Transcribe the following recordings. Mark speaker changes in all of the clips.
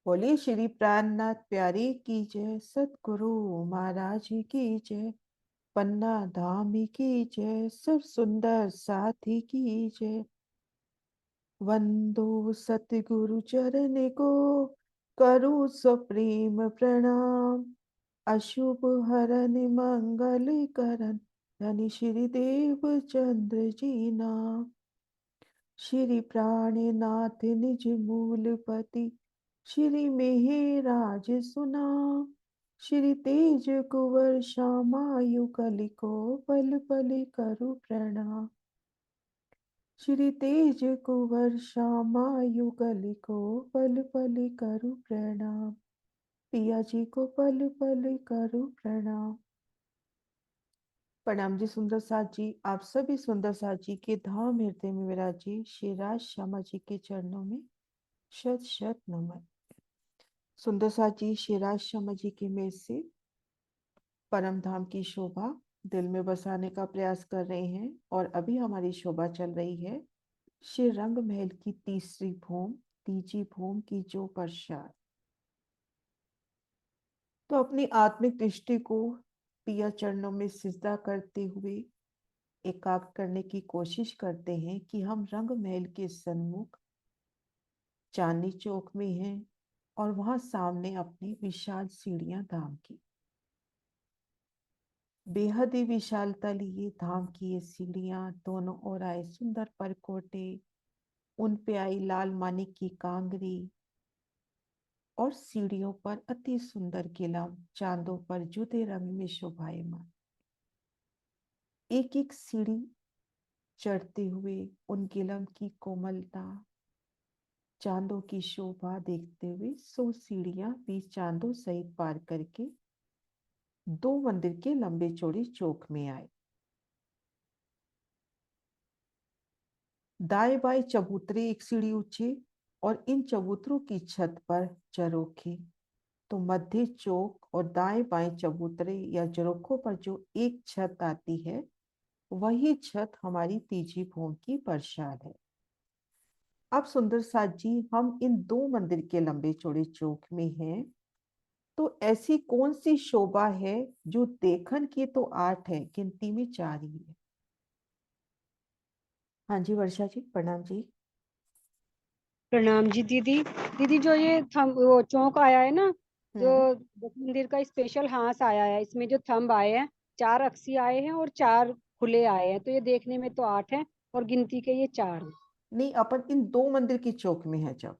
Speaker 1: बोलिए श्री प्राणनाथ प्यारी की जय, सतगुरु महाराज की जय, पन्ना धाम की जय, सब सुंदर साथी की जय। वंदो सतगुरु चरण को, करो सप्रेम प्रणाम। अशुभ हरन मंगल करन, धन श्री देव चंद्र जी नाम। श्री प्राणनाथ निज मूलपति, श्री मेहराज सुना। श्री तेज कुंवर श्यामायु कलिको, पल पल करु प्रणाम। श्री तेज कुंवर श्यामायु कलिको, पल पल करु प्रणाम। पिया जी को पल पल करु प्रणाम। प्रणाम जी सुंदर साथ जी, आप सभी सुंदर साथ जी के धाम हृदय में विराजी श्री राज श्यामा जी के चरणों में शत शत नमन। सुंदर साथ जी श्री राज श्यामा जी की मेज से परम धाम की शोभा दिल में बसाने का प्रयास कर रहे हैं। और अभी हमारी शोभा चल रही है श्री रंग महल की तीसरी भूम, तीजी भूम की जो प्रसाद। तो अपनी आत्मिक दृष्टि को पिया चरणों में सिजदा करते हुए एकाग्र करने की कोशिश करते हैं कि हम रंग महल के सन्मुख चांदनी चौक में हैं और वहां सामने अपनी विशाल सीढ़ियां धाम की, बेहद ही विशालता लिए धाम की ये सीढ़ियां, दोनों ओर आए सुंदर परकोटे, उन पे आई लाल मानिक की कांगरी और सीढ़ियों पर अति सुंदर किलम चांदों पर जुदे रंग में शोभायमान। एक एक सीढ़ी चढ़ते हुए उन किलम की कोमलता, चांदों की शोभा देखते हुए 100 सीढ़ियां बीच चांदों सहित पार करके दो मंदिर के लंबे चौड़े चौक में आए। दाएं बाएं चबूतरे एक सीढ़ी ऊंचे और इन चबूतरों की छत पर झरोखे। तो मध्य चौक और दाएं बाएं चबूतरे या झरोखों पर जो एक छत आती है, वही छत हमारी तीजी भूम की प्रसाद है। अब सुंदर साथ जी, हम इन दो मंदिर के लंबे चौड़े चौक में हैं। तो ऐसी कौन सी शोभा है जो देखन की तो 8 है, गिनती में 4 ही है? हाँ जी वर्षा जी, प्रणाम जी।
Speaker 2: प्रणाम जी दीदी। दीदी जो ये वो चौक आया है ना, जो
Speaker 1: हम्म।
Speaker 2: मंदिर का स्पेशल हांस आया है, इसमें जो थंब आए हैं, 4 अक्सी आए हैं और 4 खुले आए हैं। तो ये देखने में तो 8 हैं और गिनती के ये 4 हैं।
Speaker 1: नहीं, अपन इन दो मंदिर की चौक में है जब।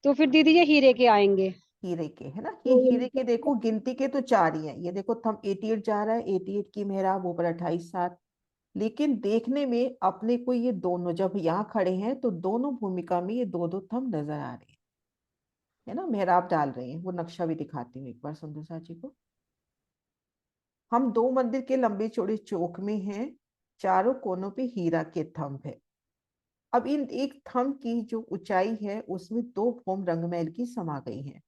Speaker 2: तो फिर दीदी ये हीरे के आएंगे।
Speaker 1: हीरे के है ना, ये
Speaker 2: तो
Speaker 1: हीरे के
Speaker 2: इनके
Speaker 1: देखो गिनती के तो 4 ही है। ये देखो थंब 88 जा रहा है, 88 की मेहराब ऊपर 28 7। लेकिन देखने में अपने को ये दोनों जब यहाँ खड़े हैं तो दोनों भूमिका में ये दो दो थंब नजर आ रहे हैं, है ना। मेहराब डाल रहे हैं, वो नक्शा भी दिखाती हूँ एक बार सुंदर सा जी को। हम दो मंदिर के लंबे चौड़े चौक में हैं, चारों कोनों पे हीरा के थंब है। अब इन एक थंब की जो ऊंचाई है उसमें दो भूम रंगमहल की समा गई हैं।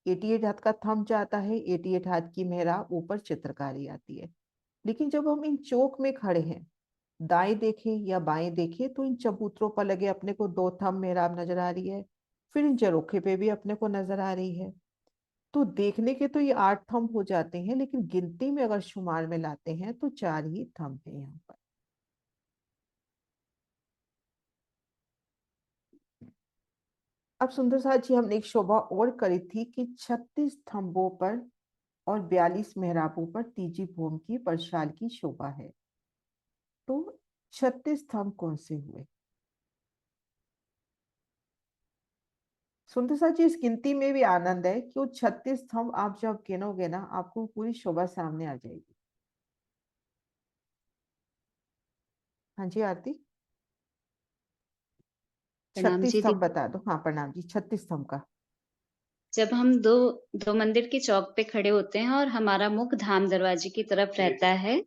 Speaker 1: 88 हाथ का थंब जाता है, 88 हाथ की मेहराब ऊपर चित्रकारी आती है। लेकिन जब हम इन चौक में खड़े हैं, दाएं देखें या बाएं देखें, तो इन चबूतरों पर लगे अपने को दो थंब मेहराब नजर आ रही है। फिर इन जरोखे पे भी अपने को नजर आ रही है। तो देखने के तो ये 8 थंब हो जाते हैं, लेकिन गिनती में अगर शुमार में लाते हैं तो 4 ही थंब है यहाँ पर। अब सुंदर साथ जी, हमने एक शोभा और करी थी कि 36 थंबों पर और 42 मेहराबों पर तीजी भूम की परशाल की शोभा है। तो 36 थंब कौन से हुए? सुंदर साथ जी, इस गिनती में भी आनंद है कि वो 36 थंब आप जब गिनोगे ना, आपको पूरी शोभा सामने आ जाएगी। हाँ जी आरती,
Speaker 3: प्रणाम
Speaker 1: 36
Speaker 3: जी
Speaker 1: थंब
Speaker 3: दीदी।
Speaker 1: बता दो। हाँ प्रणाम जी, 36 थंब का।
Speaker 3: जब हम दो दो मंदिर के चौक पे खड़े होते हैं और हमारा मुख धाम दरवाजे की तरफ रहता है,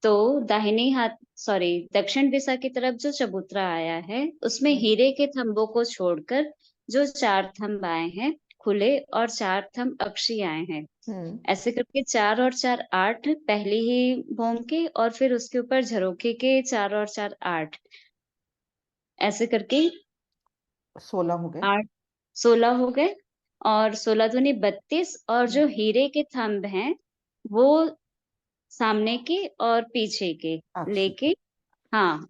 Speaker 3: तो दाहिने हाथ, सॉरी, दक्षिण दिशा की तरफ जो चबूतरा आया है, उसमें
Speaker 1: हम्म।
Speaker 3: हीरे के थंबों को छोड़कर जो 4 थंब आए हैं खुले और 4 थंब अक्षी आए हैं।
Speaker 1: हम्म।
Speaker 3: ऐसे करके 4 और 4 8 पहली ही भूम के, और फिर उसके ऊपर झरोखे के 4 और 4 8, ऐसे करके
Speaker 1: 16 हो गए।
Speaker 3: 8 16 हो गए। और 16 दूनी 32 और जो हीरे के थंब हैं वो सामने के और पीछे के
Speaker 1: अक्षित।
Speaker 3: लेके, हाँ,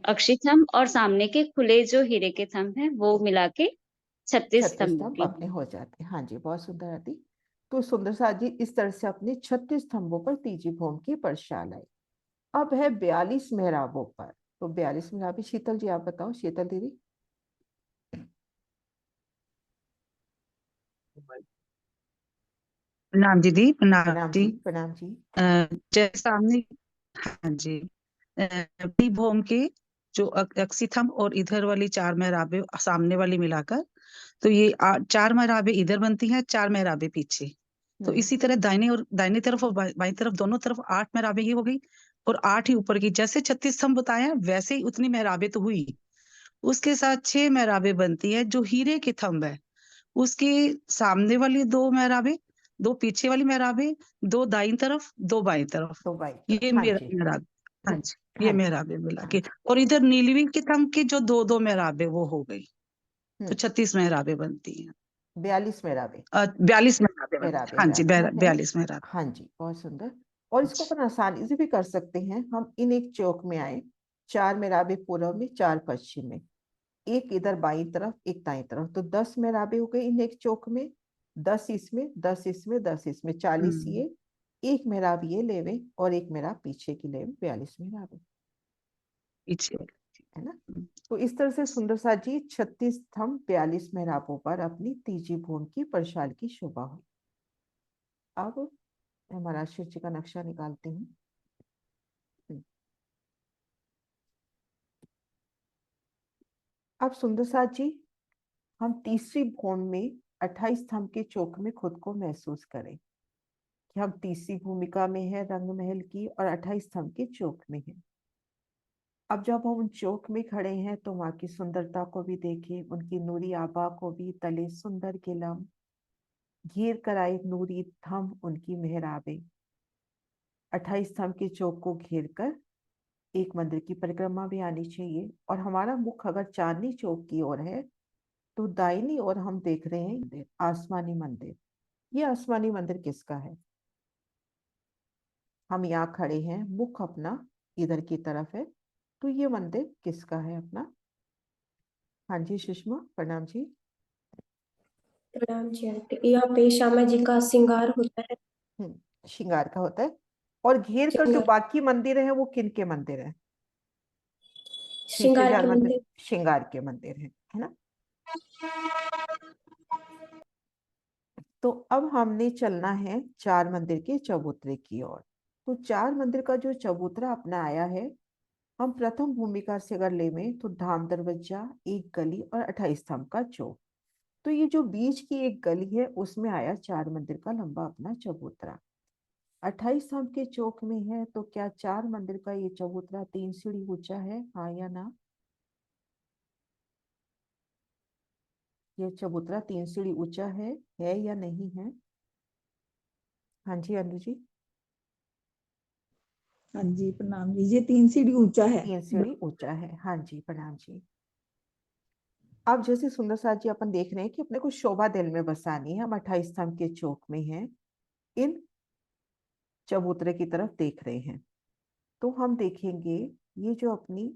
Speaker 3: अक्षी थंब और सामने के खुले जो हीरे के थंब हैं वो मिला के 36
Speaker 1: 36
Speaker 3: स्तंभों
Speaker 1: स्तंभ
Speaker 3: की।
Speaker 1: अपने हो जाते हैं। हाँ जी, बहुत सुंदर आदि। तो सुंदर साथ जी इस तरह से अपने 36 स्तंभों पर तीजी भूमि की पर्शाल आई। अब है 42 मेहराबों पर। तो 42 मेहराबी शीतल जी आप बताओ, शीतल दीदी।
Speaker 4: प्रणाम दीदी, प्रणाम
Speaker 1: प्रणाम
Speaker 4: जी।
Speaker 1: जी, प्रणाम जी।
Speaker 4: जैसे सामने, हाँ जी, बी भौम के जो अक्सी थंब और इधर वाली 4 मेहराबे सामने वाली मिलाकर, तो ये 4 मेहराबे इधर बनती हैं, 4 मेहराबे पीछे। तो इसी तरह दाहिने तरफ और बाईं तरफ दोनों तरफ 8 मेहराबे ही हो गई, और 8 ही ऊपर की। जैसे 36 स्तंभ बताया वैसे ही उतनी मेहराबे तो हुई। उसके साथ 6 मेहराबे बनती है जो हीरे के थंब है, उसके सामने वाली 2 मेहराबे, 2 पीछे वाली मेहराबे, 2 दाईं तरफ, 2 बाईं तरफ।
Speaker 1: तो बाई
Speaker 4: ये
Speaker 1: हाँ
Speaker 4: मेरा
Speaker 1: जी।
Speaker 4: मेहराब, हाँ जी, ये
Speaker 1: हाँ जी।
Speaker 4: मेहराबे मिला
Speaker 1: हाँ
Speaker 4: के।
Speaker 1: जी।
Speaker 4: और इधर नीलवी के थंब के जो 2 मेहराबे वो हो गई, तो
Speaker 1: हम्म
Speaker 4: 36 मेहराबे बनती हैं।
Speaker 1: 42 मेहराबे।
Speaker 4: 42 मेहराबे बनती
Speaker 1: मेहराबे
Speaker 4: हैं, हाँ जी,
Speaker 1: याद है ना।
Speaker 4: 42 मेहराबे।
Speaker 1: हाँ जी, बहुत सुंदर। और इसको अपन आसानी से भी कर सकते हैं। हम इन एक चौक में आए, 4 मेहराबे पूर्व में, 4 पश्चिम में, एक इधर बाईं तरफ, एक दाईं तरफ, तो 10 मेहराबे हो गए इन एक चौक में। 10 इसमें, 10 इसमें, 10 इसमें, 40
Speaker 4: हम्म,
Speaker 1: ये, एक मेहराब ये लेवे और एक मेहराब पीछे की लेवे, 42 मेहराबे,
Speaker 4: पीछे।
Speaker 1: है ना। तो इस तरह से सुंदर सा जी 36 स्तंभ 42 मेहराबों पर अपनी तीजी भूमि की परशाल की शोभा हुई। अब मैं महाराष्ट्र जी का नक्शा निकालती हूँ। अब सुंदर साथ जी हम तीसरी भूमि में 28 स्तंभ के चौक में खुद को महसूस करें कि हम तीसरी भूमिका में है रंग महल की और 28 स्तंभ के चौक में है। अब जब हम उन चौक में खड़े हैं तो वहां की सुंदरता को भी देखें, उनकी नूरी आभा को भी, तले सुंदर किलम, घेर कर आए नूरी थंब उनकी मेहराबे। 28 स्तंभ के चौक को घेर कर एक मंदिर की परिक्रमा भी आनी चाहिए। और हमारा मुख अगर चांदनी चौक की ओर है तो दाहिनी ओर हम देख रहे हैं मंदिर, आसमानी मंदिर। ये आसमानी मंदिर किसका है? हम यहाँ खड़े हैं, मुख अपना इधर की तरफ है, तो ये मंदिर किसका है अपना? हाँ जी सुषमा, प्रणाम जी।
Speaker 5: प्रणाम जी आंटी। यहाँ पे श्यामा जी का श्रृंगार होता है।
Speaker 1: श्रृंगार का होता है। और घेर कर जो
Speaker 5: श्रृंगार
Speaker 1: बाकी मंदिर है वो किन के मंदिर है? पीछे
Speaker 5: श्रृंगार
Speaker 1: जहाँ
Speaker 5: के
Speaker 1: मंदिर
Speaker 5: मंदिर।
Speaker 1: श्रृंगार के मंदिर है ना। तो अब हमने चलना है 4 मंदिर के चबूतरे की ओर। तो 4 मंदिर का जो चबूतरा अपना आया है, हम प्रथम भूमिका से अगर लेवें तो धाम दरवाजा, एक गली और 28 स्तंभ का चौक। तो ये जो बीच की एक गली है उसमें आया 4 मंदिर का लंबा अपना चबूतरा। 28 स्तंभ के चौक में है, तो क्या 4 मंदिर का ये चबूतरा 3 सीढ़ी ऊंचा है, हाँ या ना? ये चबूतरा 3 सीढ़ी ऊंचा है या नहीं है? हाँ जी अनु जी।
Speaker 6: हाँ जी, प्रणाम जी। ये 3 सीढ़ी ऊंचा है।
Speaker 1: 3 सीढ़ी ऊंचा है, हाँ जी, प्रणाम जी। अब जैसे सुंदर साथ जी अपन देख रहे हैं कि अपने को शोभा दिल में बसानी है, हम 28 स्तंभ के चौक में हैं, इन चबूतरे की तरफ देख रहे हैं। तो हम देखेंगे ये जो अपनी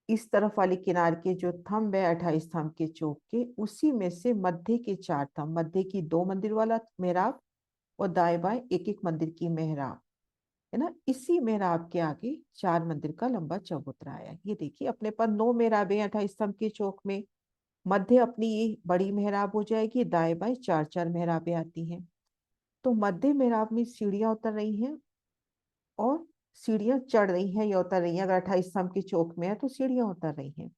Speaker 1: इस तरफ वाली किनार के जो थंब है 28 स्तंभ के चौक के, उसी में से मध्य के 4 थंब, मध्य की 2 मंदिर वाला मेहराब और दाएं बाएं एक एक मंदिर की मेहराब, है ना। इसी मेहराब के आगे 4 मंदिर का लंबा चबूतरा आया। ये देखिए अपने पर 9 मेहराबें 28 स्तंभ के चौक में। मध्य अपनी ये बड़ी मेहराब हो जाएगी, दाएं बाएं 4 4 मेहराबें आती हैं। तो मध्य मेहराब में सीढ़ियां उतर रही हैं और सीढ़ियां चढ़ रही हैं या उतर रही हैं। अगर 28 स्तंभ के चौक में है तो सीढ़ियां उतर रही हैं।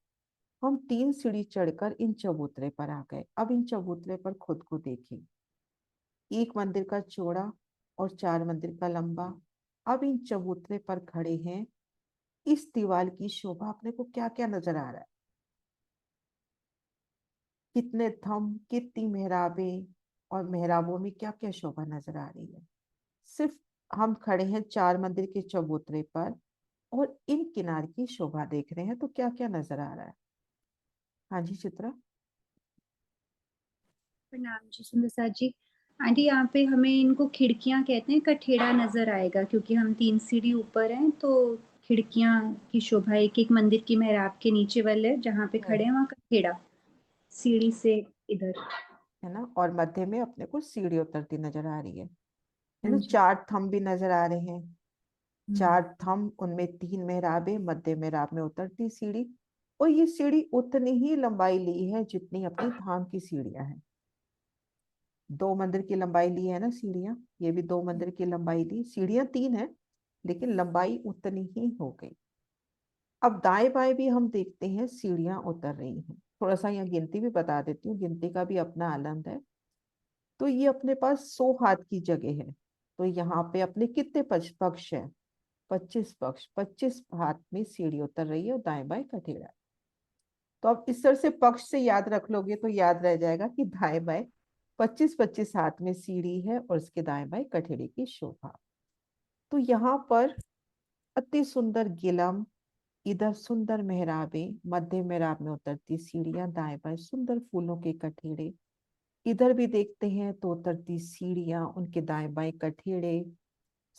Speaker 1: हम 3 सीढ़ी चढ़कर इन चबूतरे पर आ गए। अब इन चबूतरे पर खुद को देखें, एक मंदिर का चौड़ा और 4 मंदिर का लंबा। अब इन चबूतरे पर खड़े हैं, इस दीवार की शोभा अपने को क्या क्या नजर आ रहा है? कितने थंब, कितनी मेहराबें, और मेहराबों में क्या क्या शोभा नजर आ रही है। सिर्फ हम खड़े हैं 4 मंदिर के चबूतरे पर और इन किनार की शोभा देख रहे हैं, तो क्या क्या नजर आ रहा है? हाँ जी चित्रा।
Speaker 7: प्रणाम जी सुंदर जी। आंटी यहाँ पे हमें इनको खिड़कियां कहते हैं, कठेड़ा नजर आएगा क्योंकि हम 3 सीढ़ी ऊपर हैं, तो खिड़कियां की शोभा एक एक मंदिर की मेहराब के नीचे वाले जहाँ पे खड़े हैं वहाँ कठेड़ा सीढ़ी से इधर
Speaker 1: है ना। और मध्य में अपने को सीढ़ी उतरती नजर आ रही है
Speaker 7: हाँ
Speaker 1: ना।
Speaker 7: जी।
Speaker 1: 4 थंब भी नजर आ रहे हैं। 4 थंब, उनमें 3 मेहराबें, मध्य मेहराब में उतरती सीढ़ी। और ये सीढ़ी उतनी ही लंबाई ली है जितनी अपनी धाम की सीढ़ियां हैं। 2 मंदिर की लंबाई ली है ना सीढ़ियां, ये भी 2 मंदिर की लंबाई ली। सीढ़ियां 3 है लेकिन लंबाई उतनी ही हो गई। अब दाएं बाएं भी हम देखते हैं सीढ़ियां उतर रही हैं। थोड़ा सा यहाँ गिनती भी बता देती हूँ, गिनती का भी अपना आनंद है। तो ये अपने पास 100 हाथ की जगह है। तो यहाँ पे अपने कितने पक्ष है? 25 पक्ष। 25 हाथ में सीढ़ी उतर रही है और दाएं बाएं कठेड़ा। तो अब इस तरह से पक्ष से याद रख लोगे तो याद रह जाएगा कि दाएं बाएं 25-25 हाथ में सीढ़ी है और उसके दाएं बाएं कठेड़े की शोभा। तो यहाँ पर अति सुंदर गिलम, इधर सुंदर मेहराबें, मध्य मेहराब में उतरती सीढ़ियां, दाएं बाएं सुंदर फूलों के कठेड़े। इधर भी देखते हैं तो उतरती सीढ़ियां, उनके दाएं बाएं कठेड़े,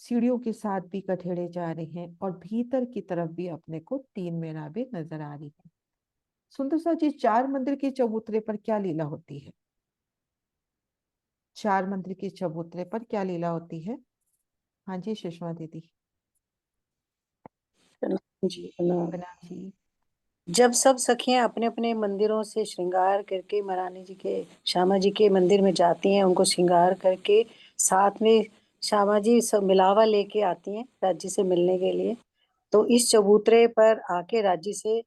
Speaker 1: सीढ़ियों के साथ भी कठेड़े जा रहे हैं। और भीतर की तरफ भी अपने को 3 मेहराबें नजर आ रही है। सुंदर सा जी, 4 मंदिर के चबूतरे पर क्या लीला होती है? 4 मंदिर के चबूतरे पर क्या लीला होती है? हाँ जी सुषमा दीदी।
Speaker 8: जी प्रणाम।
Speaker 1: प्रणाम जी।
Speaker 8: जब सब सखियां अपने अपने मंदिरों से श्रृंगार करके महारानी जी के, श्यामा जी के मंदिर में जाती हैं, उनको श्रृंगार करके साथ में श्यामा जी सब मिलावा लेके आती हैं राज्य से मिलने के लिए। तो इस चबूतरे पर आके राज्य से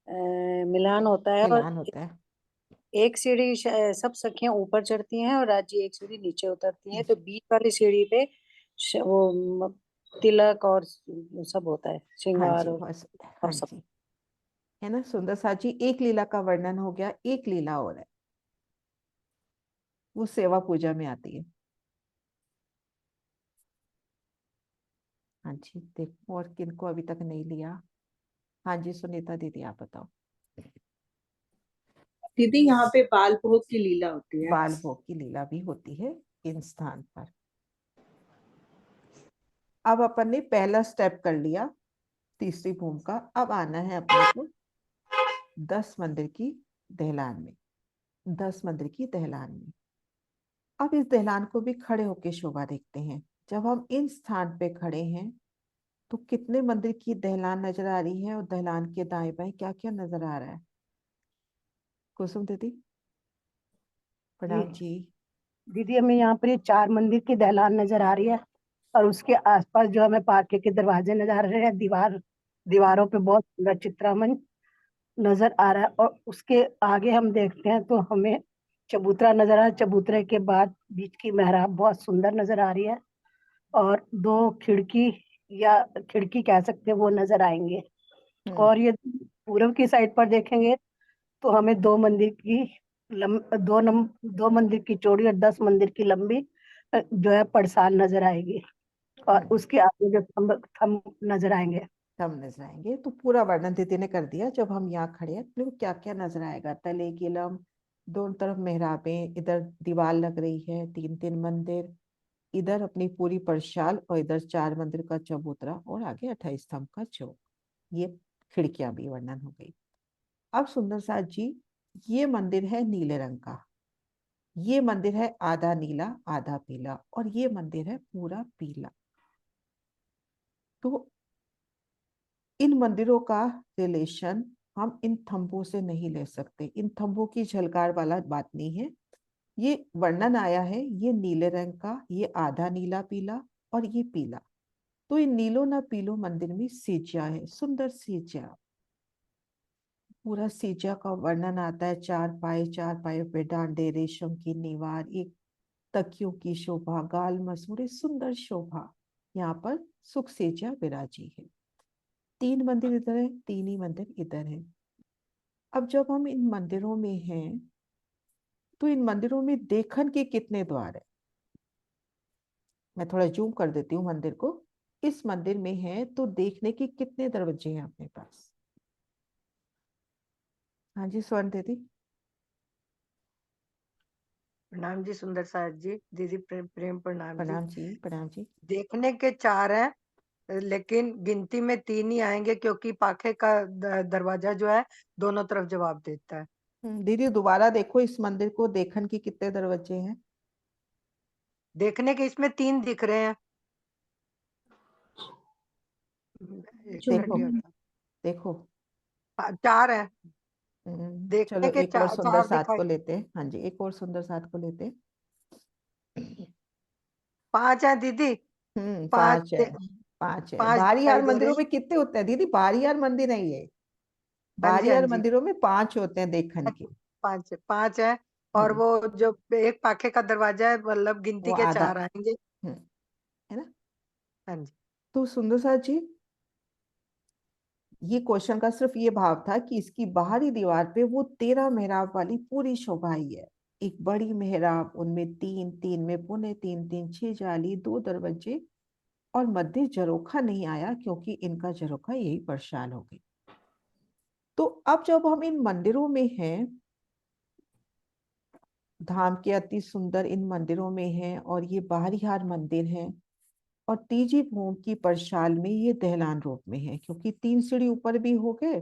Speaker 8: मिलान होता है। और
Speaker 1: मिलान होता है।
Speaker 8: एक सीढ़ी सब सखियां ऊपर चढ़ती हैं और राज्य एक सीढ़ी नीचे उतरती हैं। तो बीच वाली सीढ़ी पे वो तिलक और सब होता है,
Speaker 1: हाँ
Speaker 8: श्रृंगार
Speaker 1: जी बस।
Speaker 8: और
Speaker 1: हाँ
Speaker 8: सब।
Speaker 1: जी, है ना सुंदर सा जी। एक लीला का वर्णन हो गया, एक लीला और है, वो सेवा पूजा में आती है। हाँ जी देखो, और किनको अभी तक नहीं लिया? हाँ जी सुनीता दीदी आप बताओ।
Speaker 6: दीदी यहाँ पे बाल भोग की लीला होती है।
Speaker 1: बाल भोग की लीला भी होती है इन स्थान पर। अब अपन ने पहला स्टेप कर लिया तीसरी भूमि का। अब आना है अपने को 10 मंदिर की दहलान में। 10 मंदिर की दहलान में अब इस दहलान को भी खड़े होके शोभा देखते हैं। जब हम इन स्थान पे खड़े हैं तो कितने मंदिर की दहलान नजर आ रही है और दहलान के दाएं बाएं क्या क्या नजर आ रहा है? कुसुम दीदी।
Speaker 9: जी
Speaker 1: प्रणाम जी।
Speaker 9: दीदी, हमें यहाँ पर ये 4 मंदिर की दहलान नजर आ रही है और उसके आसपास जो हमें पार्के के दरवाजे नजर आ रहे हैं। दीवारों पे बहुत सुंदर चित्रामन नजर आ रहा है। और उसके आगे हम देखते हैं तो हमें चबूतरा नजर आ रहा है। चबूतरे के बाद बीच की मेहराब बहुत सुंदर नजर आ रही है और 2 खिड़की या खिड़की कह सकते हैं वो नजर आएंगे।
Speaker 1: हम्म।
Speaker 9: और ये पूर्व की साइड पर देखेंगे तो हमें 2 मंदिर की दो 2 मंदिर की चौड़ी और 10 मंदिर की लंबी जो है पड़साल नजर आएगी।
Speaker 1: हाँ
Speaker 9: और
Speaker 1: जी
Speaker 9: उसके आगे जो थंब नजर आएंगे।
Speaker 1: सब नजर आएंगे। तो पूरा वर्णन दीदी ने कर दिया। जब हम यहाँ खड़े हैं अपने को क्या क्या नजर आएगा? तले गिलम, दोनों तरफ मेहराबें, इधर दीवार लग रही है, 3-3 मंदिर, इधर अपनी पूरी परशाल और इधर 4 मंदिर का चबूतरा और आगे 28 स्तंभ का चौक। ये खिड़कियां भी वर्णन हो गई। अब सुंदर सा जी, ये मंदिर है नीले रंग का, ये मंदिर है आधा नीला आधा पीला, और ये मंदिर है पूरा पीला। तो इन मंदिरों का रिलेशन हम इन थंबों से नहीं ले सकते। इन थंबों की झलकार वाला बात नहीं है। ये वर्णन आया है, ये नीले रंग का, ये आधा नीला पीला और ये पीला। तो इन नीलो ना पीलो मंदिर में सीजा है, सुंदर सीजा। पूरा सीजा का वर्णन आता है। 4 पाए, 4 पाए पे डांडे, रेशम की नीवार, एक तकियों की शोभा, गाल मसूड़े, सुंदर शोभा। यहाँ पर सुख सेजा विराजी है। 3 मंदिर इधर है, 3 ही मंदिर इधर है। अब जब हम इन मंदिरों में हैं तो इन मंदिरों में देखन के कितने द्वार है? मैं थोड़ा जूम कर देती हूँ मंदिर को। इस मंदिर में है तो देखने के कितने दरवाजे हैं अपने पास? हाँ जी स्वर्ण दीदी।
Speaker 10: प्रणाम जी सुंदर साथ जी, दीदी प्रेम प्रेम प्रणाम जी।
Speaker 1: प्रणाम जी, प्रणाम जी।
Speaker 10: देखने के 4 हैं, लेकिन गिनती में 3 ही आएंगे क्योंकि पाखे का दरवाजा जो है दोनों तरफ जवाब देता है।
Speaker 1: दीदी दोबारा देखो इस मंदिर को, देखन के कितने दरवाजे हैं?
Speaker 10: देखने के इसमें 3 दिख रहे हैं। एक
Speaker 5: जो
Speaker 10: मिनट
Speaker 1: देखो,
Speaker 10: लिया था।
Speaker 1: देखो।
Speaker 10: 4 है, देखने
Speaker 1: चलो
Speaker 10: के
Speaker 1: एक और सुंदर
Speaker 10: 4
Speaker 1: साथ
Speaker 10: दिखाई।
Speaker 1: को लेते हैं। हाँ जी, एक और सुंदर साथ को लेते हैं।
Speaker 10: 5 है दीदी, 5
Speaker 1: 5 है। 5 है।
Speaker 10: 5
Speaker 1: बाहरी
Speaker 10: दिखाई
Speaker 1: यार
Speaker 10: दे रहे
Speaker 1: मंदिरों
Speaker 10: हैं।
Speaker 1: में कितने होते हैं दीदी? बाहरी यार मंदिर है ये।
Speaker 10: हाँ जी
Speaker 1: बाहरी
Speaker 10: हाँ
Speaker 1: यार
Speaker 10: जी,
Speaker 1: मंदिरों में 5 होते हैं देखन के।
Speaker 10: 5 है। और
Speaker 1: हम्म,
Speaker 10: वो जो एक पाखे का दरवाजा है, मतलब
Speaker 1: वो
Speaker 10: गिनती के
Speaker 1: आधा।
Speaker 10: 4 आएंगे।
Speaker 1: है ना?
Speaker 10: हाँ जी।
Speaker 1: तो सुंदर साथ जी, ये क्वेश्चन का सिर्फ ये भाव था कि इसकी बाहरी दीवार पे वो 13 मेहराब वाली पूरी शोभा ही है। एक बड़ी मेहराब, उनमें 3 3 में पुने 3 3 6 जाली, 2 दरवाजे, और मध्य झरोखा नहीं आया क्योंकि इनका झरोखा यही परेशान हो गई। तो अब जब हम इन मंदिरों में हैं, धाम के अति सुंदर इन मंदिरों में हैं, और ये बाहरी हार मंदिर हैं, और तीजी भूम की परशाल में ये दहलान रूप में है, क्योंकि 3 सीढ़ी ऊपर भी हो गए।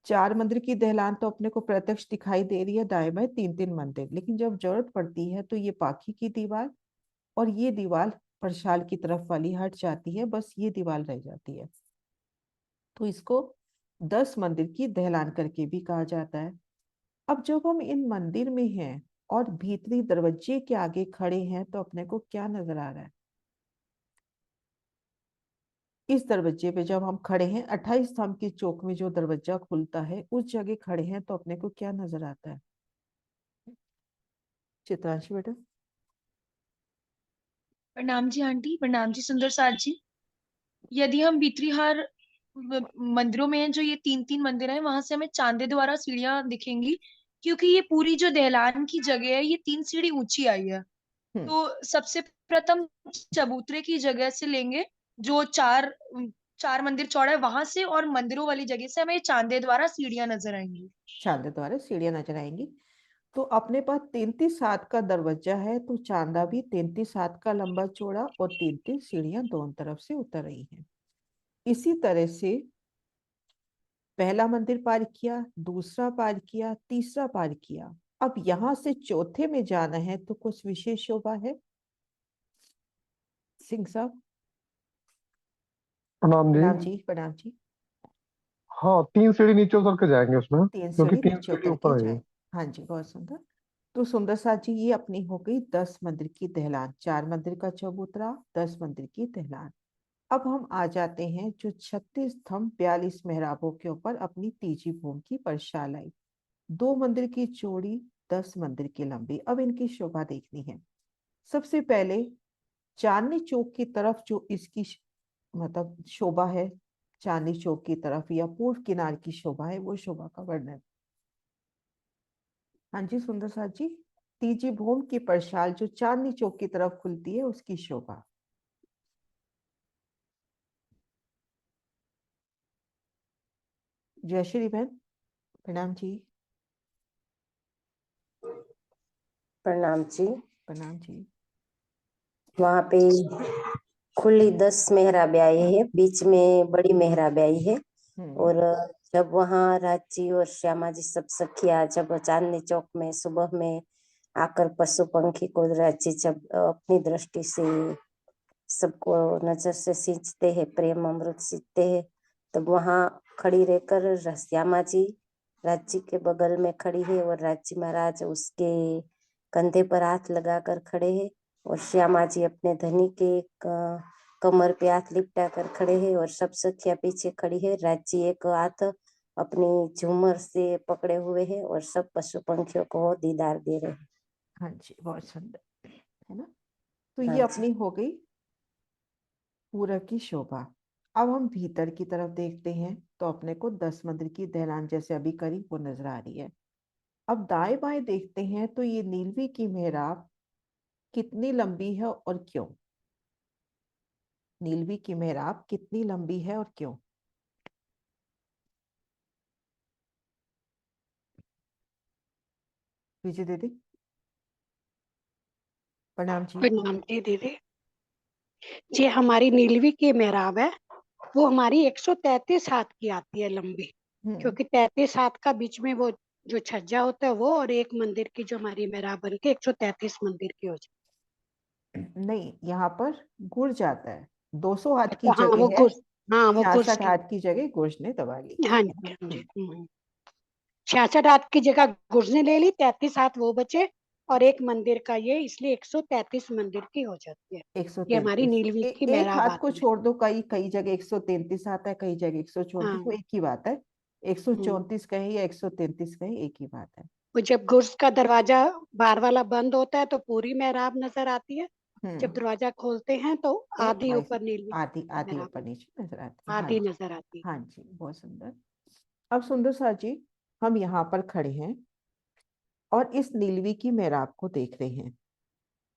Speaker 1: 4 मंदिर की दहलान तो अपने को प्रत्यक्ष दिखाई दे रही है, दाएं बाएं 3 3 मंदिर, लेकिन जब जरूरत पड़ती है तो ये पाखी की दीवार और ये दीवार परशाल की तरफ वाली हट जाती है, बस ये दीवार रह जाती है। तो इसको 10 मंदिर की दहलान करके भी कहा जाता है। अब जब हम इन मंदिर में हैं और भीतरी दरवाजे के आगे खड़े हैं, तो अपने को क्या नजर आ रहा है? इस दरवाजे पे जब हम खड़े हैं, 28 स्तंभ की चौक में जो दरवाजा खुलता है, उस जगह खड़े हैं, तो अपने को क्या नजर आता है? चित्रांशी बेटा।
Speaker 11: प्रणाम जी आंटी, प्रणाम जी सुंदर साथ जी। यदि हम भीतरीहार मंदिरों में हैं, जो ये 3 3 मंदिर हैं, वहां से हमें चांदे द्वारा सीढ़ियां दिखेंगी, क्योंकि ये पूरी जो दहलान की जगह है, ये 3 सीढ़ी ऊंची आई है।
Speaker 1: हम्म
Speaker 11: तो सबसे प्रथम चबूतरे की जगह से लेंगे, जो 4 मंदिर चौड़ा है, वहां से और मंदिरों वाली जगह से हमें चांदे द्वारा सीढ़ियां नजर आएंगी।
Speaker 1: चांदे द्वारा सीढ़ियां नजर आएंगी। तो अपने पास 33 हाथ का दरवाजा है, तो चांदा भी 33 हाथ का लंबा चौड़ा, और 33 सीढ़ियां दोनों तरफ से उतर रही हैं। इसी तरह से पहला मंदिर पार किया, दूसरा पार किया, तीसरा पार किया। अब यहां से चौथे में जाना है, तो कुछ विशेष शोभा है? सिंह साहब।
Speaker 12: प्रणाम जी।
Speaker 1: प्रणाम जी, प्रणाम जी।
Speaker 12: हाँ, 3 सीढ़ी नीचे उतर के जाएंगे उसमें,
Speaker 1: 3
Speaker 12: क्योंकि
Speaker 1: सीढ़ी
Speaker 12: 3
Speaker 1: नीचे
Speaker 12: सीढ़ी
Speaker 1: उतर के
Speaker 12: ऊपर है ये।
Speaker 1: जाए। हाँ जी, बहुत सुंदर। तो सुंदर साथ जी, ये अपनी हो गई 10 मंदिर की दहलान, 4 मंदिर का चबूतरा, 10 मंदिर की दहलान। अब हम आ जाते हैं जो 36 स्तंभ 42 मेहराबों के ऊपर अपनी तीजी भूमि की परशाल आई। 2 मंदिर की चौड़ी, 10 मंदिर की लंबी। अब इनकी शोभा देखनी है। सबसे पहले चांदनी चौक की तरफ जो इसकी मतलब शोभा है, चांदनी चौक की तरफ या पूर्व किनार की शोभा है, वो शोभा का वर्णन। हाँ जी सुंदर साथ जी, तीजी भूम की परशाल जो चांदनी चौक की तरफ खुलती है, उसकी शोभा। जयश्री बहन। प्रणाम जी।
Speaker 13: प्रणाम जी।
Speaker 1: प्रणाम जी।
Speaker 13: वहाँ पे खुली 10 मेहराबें आई है, बीच में बड़ी मेहराब आई है।
Speaker 1: हम्म
Speaker 13: और जब वहाँ राची और श्यामा जी सब सखिया जब चांदनी चौक में सुबह में आकर पशु पंखी को राची जब अपनी दृष्टि से सबको नजर से सींचते हैं, प्रेम अमृत सींचते हैं, तब वहाँ खड़ी रहकर श्यामा जी राची के बगल में खड़ी है और राची महाराज उसके कंधे पर हाथ लगाकर खड़े हैं, और श्यामा जी अपने धनी के कमर पे हाथ लिपटा कर खड़े हैं, और सब सखिया पीछे खड़ी है। राची एक हाथ अपनी झूमर से पकड़े हुए हैं और सब पशु पंखियों को दीदार दे रहे हैं।
Speaker 1: हाँ जी, बहुत सुंदर है ना? तो
Speaker 13: हाँ
Speaker 1: ये
Speaker 13: जी।
Speaker 1: अपनी हो गई पूरब की शोभा। अब हम भीतर की तरफ देखते हैं, तो अपने को 10 मंदिर की दहलान जैसे अभी करी वो नजर आ रही है। अब दाएं बाएं देखते हैं, तो ये नीलवी की मेहराब कितनी लंबी है और क्यों? नीलवी की मेहराब कितनी लंबी है और क्यों? विजय दीदी। प्रणाम जी।
Speaker 14: प्रणाम जी दीदी जी। हमारी नीलवी की मेहराब है, वो हमारी 133 हाथ की आती है लंबी, क्योंकि 33 हाथ का बीच में वो जो छज्जा होता है वो, और एक मंदिर की जो हमारी मेहराब बन के 133 मंदिर की हो जाती।
Speaker 1: नहीं, यहाँ पर गुर्ज आता है। 200 हाथ की
Speaker 14: हाँ वो
Speaker 1: जगह है,
Speaker 14: गुर्ज, हाँ वो गुर्ज
Speaker 1: 66
Speaker 14: की,
Speaker 1: हाथ की जगह गुर्ज ने दबा ली।
Speaker 14: हाँ जी हाँ जी। 66 हाथ की जगह गुर्ज ने ले ली, 33 हाथ वो बचे, और एक मंदिर का ये, इसलिए 133 मंदिर की हो जाती है। ये हमारी
Speaker 1: 133
Speaker 14: नीलवी की
Speaker 1: एक
Speaker 14: मेहराब
Speaker 1: हाथ को
Speaker 14: आती है।
Speaker 1: छोड़ दो, कई कई जगह 133 आता है, कई जगह 134, वो
Speaker 14: हाँ
Speaker 1: एक ही बात है। 134 कहें या 133 कहें, एक ही बात है।
Speaker 14: वो जब गुर्ज का दरवाजा बाहर वाला बंद होता है तो पूरी मेहराब नजर आती है, जब दरवाजा खोलते हैं तो
Speaker 1: तो
Speaker 14: आधी ऊपर नीलवी
Speaker 1: आधी आधी
Speaker 14: मेहराब
Speaker 1: ऊपर नीचे नजर आती है। हाँ
Speaker 14: आधी
Speaker 1: जी,
Speaker 14: नजर आती है।
Speaker 1: हाँ जी, बहुत सुंदर। अब सुंदर सा जी, हम यहाँ पर खड़े हैं और इस नीलवी की मेहराब को देख रहे हैं।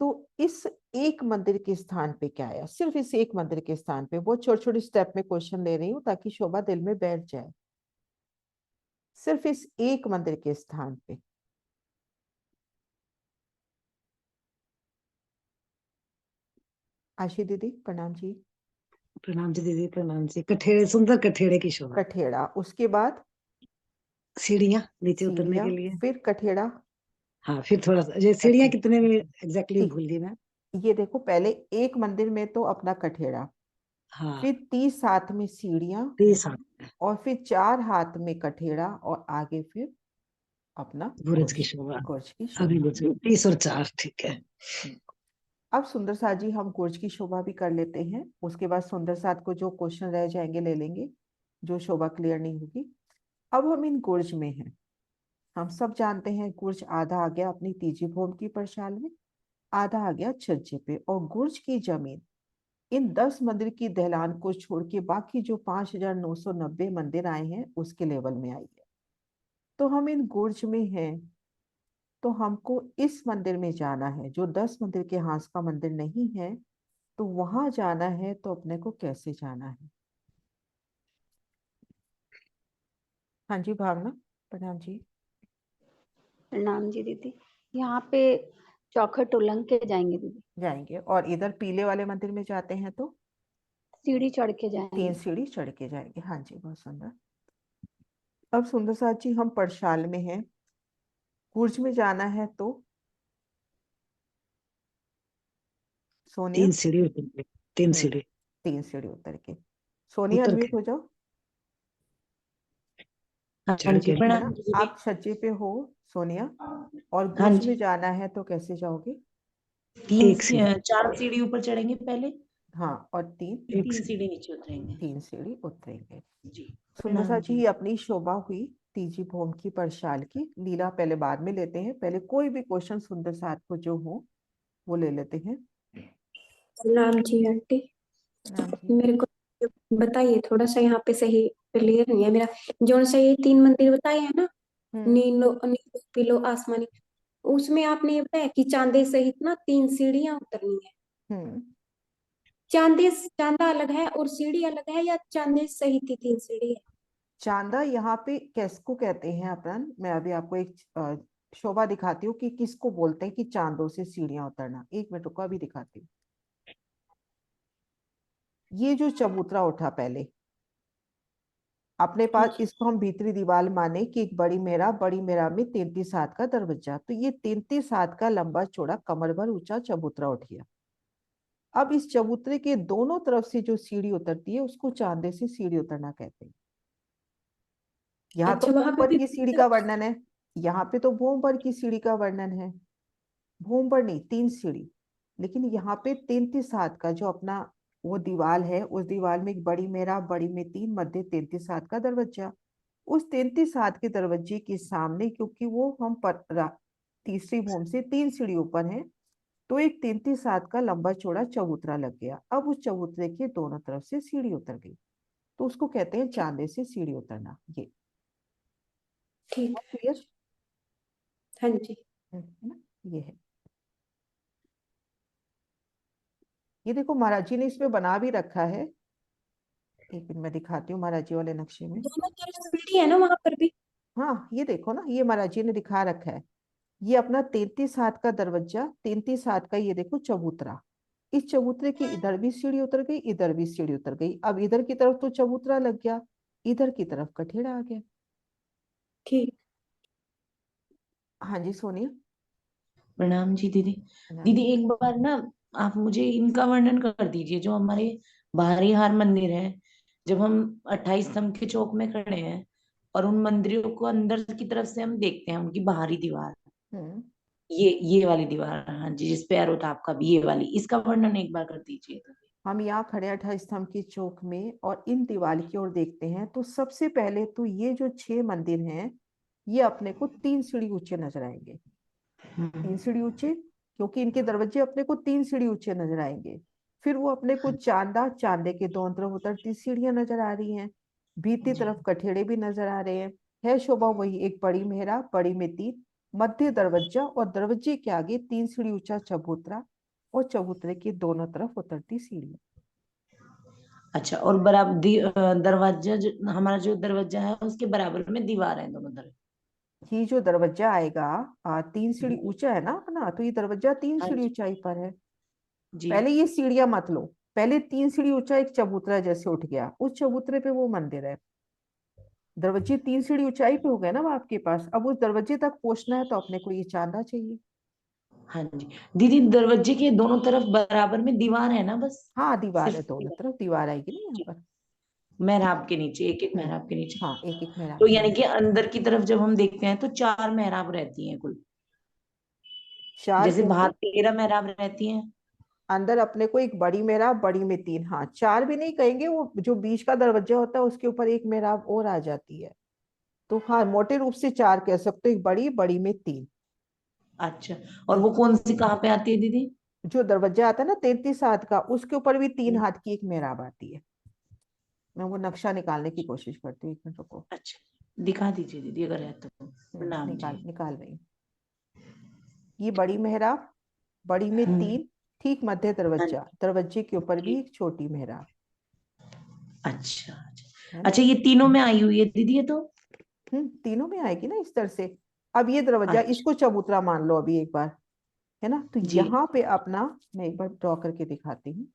Speaker 1: तो इस एक मंदिर के स्थान पे क्या आया, सिर्फ इस एक मंदिर के स्थान पे, बहुत छोटे छोटे स्टेप में क्वेश्चन ले रही हूँ ताकि शोभा दिल में बैठ जाए। सिर्फ इस एक मंदिर के स्थान पे आशी दीदी, प्रणाम जी।
Speaker 8: प्रणाम जी दीदी, प्रणाम जी। कठेड़े, सुंदर कठेड़े की शोभा।
Speaker 1: कठेड़ा, उसके बाद
Speaker 8: सीढ़ियां नीचे उतरने
Speaker 1: सीढ़ियां,
Speaker 8: के लिए।
Speaker 1: फिर कठेड़ा।
Speaker 8: हाँ, फिर थोड़ा सा, ये सीढ़ियां कितने में एग्जैक्टली
Speaker 1: ठीक,
Speaker 8: भूल गई मैं।
Speaker 1: ये देखो, पहले एक मंदिर में तो अपना कठेड़ा,
Speaker 8: हाँ,
Speaker 1: फिर 30 हाथ में सीढ़ियां,
Speaker 8: 30 हाथ
Speaker 1: और फिर 4 हाथ में कठेड़ा, और आगे फिर अपना
Speaker 8: गुरज की शोभा।
Speaker 1: गुर्ज की
Speaker 8: अभी
Speaker 1: शोभा।
Speaker 8: 30 और 4, ठीक है।
Speaker 1: अब सुंदर साथ जी, हम गुर्ज की शोभा भी कर लेते हैं, उसके बाद सुंदर साथ को जो क्वेश्चन रह जाएंगे ले लेंगे, जो शोभा क्लियर नहीं होगी। अब हम इन गुर्ज में हैं। हम सब जानते हैं गुर्ज आधा आ गया अपनी तीजी भूम की परछाल में, आधा आ गया छज्जे पे, और गुर्ज की जमीन इन 10 मंदिर की दहलान को छोड़ के बाकी जो 5,990 मंदिर आए हैं उसके लेवल में आई है। तो हम इन गुर्ज में हैं, तो हमको इस मंदिर में जाना है जो 10 मंदिर के हाथ का मंदिर नहीं है, तो वहां जाना है। तो अपने को कैसे जाना है? हाँ जी भावना, प्रणाम जी।
Speaker 15: प्रणाम जी दीदी। यहाँ पे चौखट उलंग के जाएंगे दीदी,
Speaker 1: जाएंगे, और इधर पीले वाले मंदिर में जाते हैं तो
Speaker 15: सीढ़ी चढ़ के
Speaker 1: 3
Speaker 15: जाएंगे।
Speaker 1: सीढ़ी चढ़ के जाएंगे। हाँ जी, बहुत सुंदर। अब सुंदर साथ जी, हम परसाल में हैं, गुर्ज में जाना है तो सोनिया
Speaker 8: 3 सीढ़ी उतर के, 3 सीढ़ी
Speaker 1: 3 सीढ़ी उतर के। सोनिया
Speaker 8: उतर
Speaker 1: अनम्यूट
Speaker 8: के।
Speaker 1: हो जाओ।
Speaker 8: हाँ
Speaker 1: चढ़
Speaker 8: जी,
Speaker 1: के है ना,
Speaker 8: प्रणाम।
Speaker 1: आप छज्जे पे हो सोनिया, और
Speaker 6: हाँ
Speaker 1: गुर्ज
Speaker 6: जी।
Speaker 1: में जाना है तो कैसे जाओगे?
Speaker 6: 4 सीढ़ी ऊपर चढ़ेंगे पहले,
Speaker 1: हाँ, और 3
Speaker 6: 3 सीढ़ी नीचे उतरेंगे।
Speaker 1: 3 सीढ़ी उतरेंगे।
Speaker 6: जी,
Speaker 1: सुंदर सा
Speaker 6: प्रणाम
Speaker 1: जी,
Speaker 6: जी।
Speaker 1: अपनी शोभा हुई तीजी भूम की परछाल की। लीला पहले बाद में लेते हैं, पहले कोई भी क्वेश्चन सुंदर साथ को जो हो वो ले लेते हैं।
Speaker 5: प्रणाम जी आंटी।
Speaker 1: प्रणाम जी।
Speaker 5: मेरे को बताइए, थोड़ा सा यहाँ पे सही क्लियर नहीं है मेरा। जो से ये 3 मंदिर बताए हैं ना, नीलो नीलो पीलो आसमानी, उसमें आपने ये बताया कि चांदे सहित ना 3 सीढ़ियां उतरनी है। चांदा अलग है और सीढ़ी अलग है, या चांदे सहित ही 3 सीढ़ी है?
Speaker 1: चांदा यहाँ पे किसको कहते हैं अपन, मैं अभी आपको एक शोभा दिखाती हूँ कि किसको बोलते हैं कि चांदों से सीढ़ियां उतरना। एक मिनट रुको, अभी दिखाती हूँ। ये जो चबूतरा उठा पहले अपने पास, इसको हम भीतरी दीवार माने कि एक बड़ी मेहराब में 33 हाथ का दरवाजा, तो ये 33 हाथ का लंबा चौड़ा कमर भर ऊंचा चबूतरा उठ गया। अब इस चबूतरे के दोनों तरफ से जो सीढ़ी उतरती है उसको चांदे से सीढ़ी उतरना कहते हैं। यहाँ तो
Speaker 5: अच्छा, वहां
Speaker 1: भूम
Speaker 5: पे
Speaker 1: पर
Speaker 5: भी
Speaker 1: की सीढ़ी का वर्णन है, यहाँ पे तो भूम पर की सीढ़ी का वर्णन है, भूम पर नहीं 3 सीढ़ी। लेकिन यहाँ पे 33 हाथ का जो अपना वो दीवार है, उस दीवार में एक बड़ी मेहराब, बड़ी में 3, मध्य 33 हाथ का दरवाजा। उस 33 हाथ के दरवाजे के सामने, क्योंकि वो हम तीसरी भूम से 3 सीढ़ी ऊपर है, तो एक 33 हाथ का लंबा चौड़ा चबूतरा लग गया। अब उस चबूतरे के दोनों तरफ से सीढ़ी उतर गई, तो उसको कहते हैं चांदे से सीढ़ी उतरना। ये
Speaker 5: ठीक
Speaker 1: क्लियर?
Speaker 5: हाँ जी।
Speaker 1: ये है। ये देखो महाराज जी ने इसमें बना भी रखा है, एक मिनट मैं दिखाती हूँ महाराज जी वाले नक्शे में।
Speaker 5: दोनों तरफ सीढ़ी है ना वहां पर भी?
Speaker 1: हाँ, ये देखो ना, ये महाराज जी ने दिखा रखा है ये अपना 33 हाथ का दरवाजा, 33 हाथ का ये देखो चबूतरा। इस चबूतरे की इधर भी सीढ़ी उतर गई, इधर भी सीढ़ी उतर गई। अब इधर की तरफ तो चबूतरा लग गया, इधर की तरफ कठेड़ा आ गया।
Speaker 5: ठीक।
Speaker 1: हाँ जी सोनिया।
Speaker 6: प्रणाम जी दीदी।
Speaker 1: प्रणाम
Speaker 6: दीदी
Speaker 1: जी।
Speaker 6: एक बार ना आप मुझे इनका वर्णन कर दीजिए, जो हमारे बाहरी हार मंदिर है, जब हम 28 स्तंभ के चौक में खड़े हैं और उन मंदिरों को अंदर की तरफ से हम देखते हैं, उनकी बाहरी दीवार,
Speaker 1: हम्म
Speaker 6: ये वाली दीवार, हाँ जी, जिस पे एरो था आपका भी, ये वाली, इसका वर्णन एक बार कर दीजिए।
Speaker 1: हम यहाँ खड़े 28 स्तंभ की चौक में और इन दीवार की ओर देखते हैं, तो सबसे पहले तो ये जो 6 मंदिर हैं, ये अपने को 3 सीढ़ी ऊंचे नजर आएंगे। 3 सीढ़ी ऊंचे, क्योंकि इनके दरवाजे अपने को 3 सीढ़ी ऊंचे नजर आएंगे। फिर वो अपने को चांदा, चांदे के दोनों तरफ उतरती सीढ़ियां नजर आ रही हैं। भीतरी तरफ कठेड़े भी नजर आ रहे हैं। है शोभा वही एक बड़ी मेहराब, बड़ी में 3, मध्य दरवाजा, और दरवाजे के आगे 3 सीढ़ी ऊंचा चबूतरा, और चबूतरे के दोनों तरफ उतरती सीढ़ियां।
Speaker 6: अच्छा, और बराबर दरवाजा, जो हमारा जो दरवाजा है उसके बराबर में दीवार है दोनों तरफ।
Speaker 1: ये जो दरवाजा आएगा 3 सीढ़ी ऊंचा है ना अपना, तो ये दरवाजा 3
Speaker 6: हाँ
Speaker 1: सीढ़ी
Speaker 6: जी
Speaker 1: ऊंचाई पर है।
Speaker 6: जी।
Speaker 1: पहले ये सीढ़ियां मत लो, पहले 3 सीढ़ी ऊंचा एक चबूतरा जैसे उठ गया, उस चबूतरे पे वो मंदिर है। दरवाजे 3 सीढ़ी ऊंचाई पे हो गए ना वो आपके पास। अब उस दरवाजे तक पहुंचना है तो अपने को ये चांदा चाहिए।
Speaker 6: हाँ जी दीदी, दरवाजे के दोनों तरफ बराबर में दीवार है ना, बस
Speaker 1: हाँ दीवार है,
Speaker 6: सिर्फ
Speaker 1: दोनों तरफ दीवार आएगी ना यहाँ पर।
Speaker 6: मेहराब के नीचे, एक एक मेहराब के नीचे।
Speaker 1: हाँ एक एक मेहराब
Speaker 6: तो
Speaker 1: के
Speaker 6: यानी कि
Speaker 1: नीचे।
Speaker 6: अंदर की तरफ जब हम देखते हैं तो 4 मेहराब रहती हैं कुल,
Speaker 1: 4
Speaker 6: जैसे बाहर
Speaker 1: कैसे?
Speaker 6: 13 मेहराब रहती हैं।
Speaker 1: अंदर अपने को एक बड़ी मेहराब, बड़ी में 3, हाँ 4 भी नहीं कहेंगे, वो जो बीच का दरवाजा होता है उसके ऊपर एक मेहराब और आ जाती है। तो हाँ मोटे रूप से 4 कह सकते हो, एक बड़ी, बड़ी में 3।
Speaker 6: अच्छा, और वो कौन सी कहाँ पे आती है दीदी?
Speaker 1: जो दरवाजा आता है ना 33 हाथ का, उसके ऊपर भी 3 हाथ की एक मेहराब आती है। मैं वो नक्शा निकालने की कोशिश करती हूँ, एक मिनट रुको।
Speaker 6: अच्छा, दिखा दीजिए दीदी अगर है तो। प्रणाम जी।
Speaker 1: निकाल रही हूँ। ये बड़ी मेहराब, बड़ी में 3, ठीक मध्य
Speaker 6: हाँ
Speaker 1: दरवाजा, दरवाजे के ऊपर भी
Speaker 6: ठीक।
Speaker 1: एक छोटी मेहराब
Speaker 6: अच्छा
Speaker 1: है
Speaker 6: अच्छा
Speaker 1: ना।
Speaker 6: अच्छा, ये तीनों में आई हुई है दीदी, ये तो।
Speaker 1: तीनों में आएगी ना इस तरह से। अब ये दरवाजा,
Speaker 6: अच्छा
Speaker 1: इसको चबूतरा मान लो अभी एक बार, है ना। तो
Speaker 6: जी
Speaker 1: यहाँ पे अपना, मैं एक बार ड्रॉ करके दिखाती हूँ।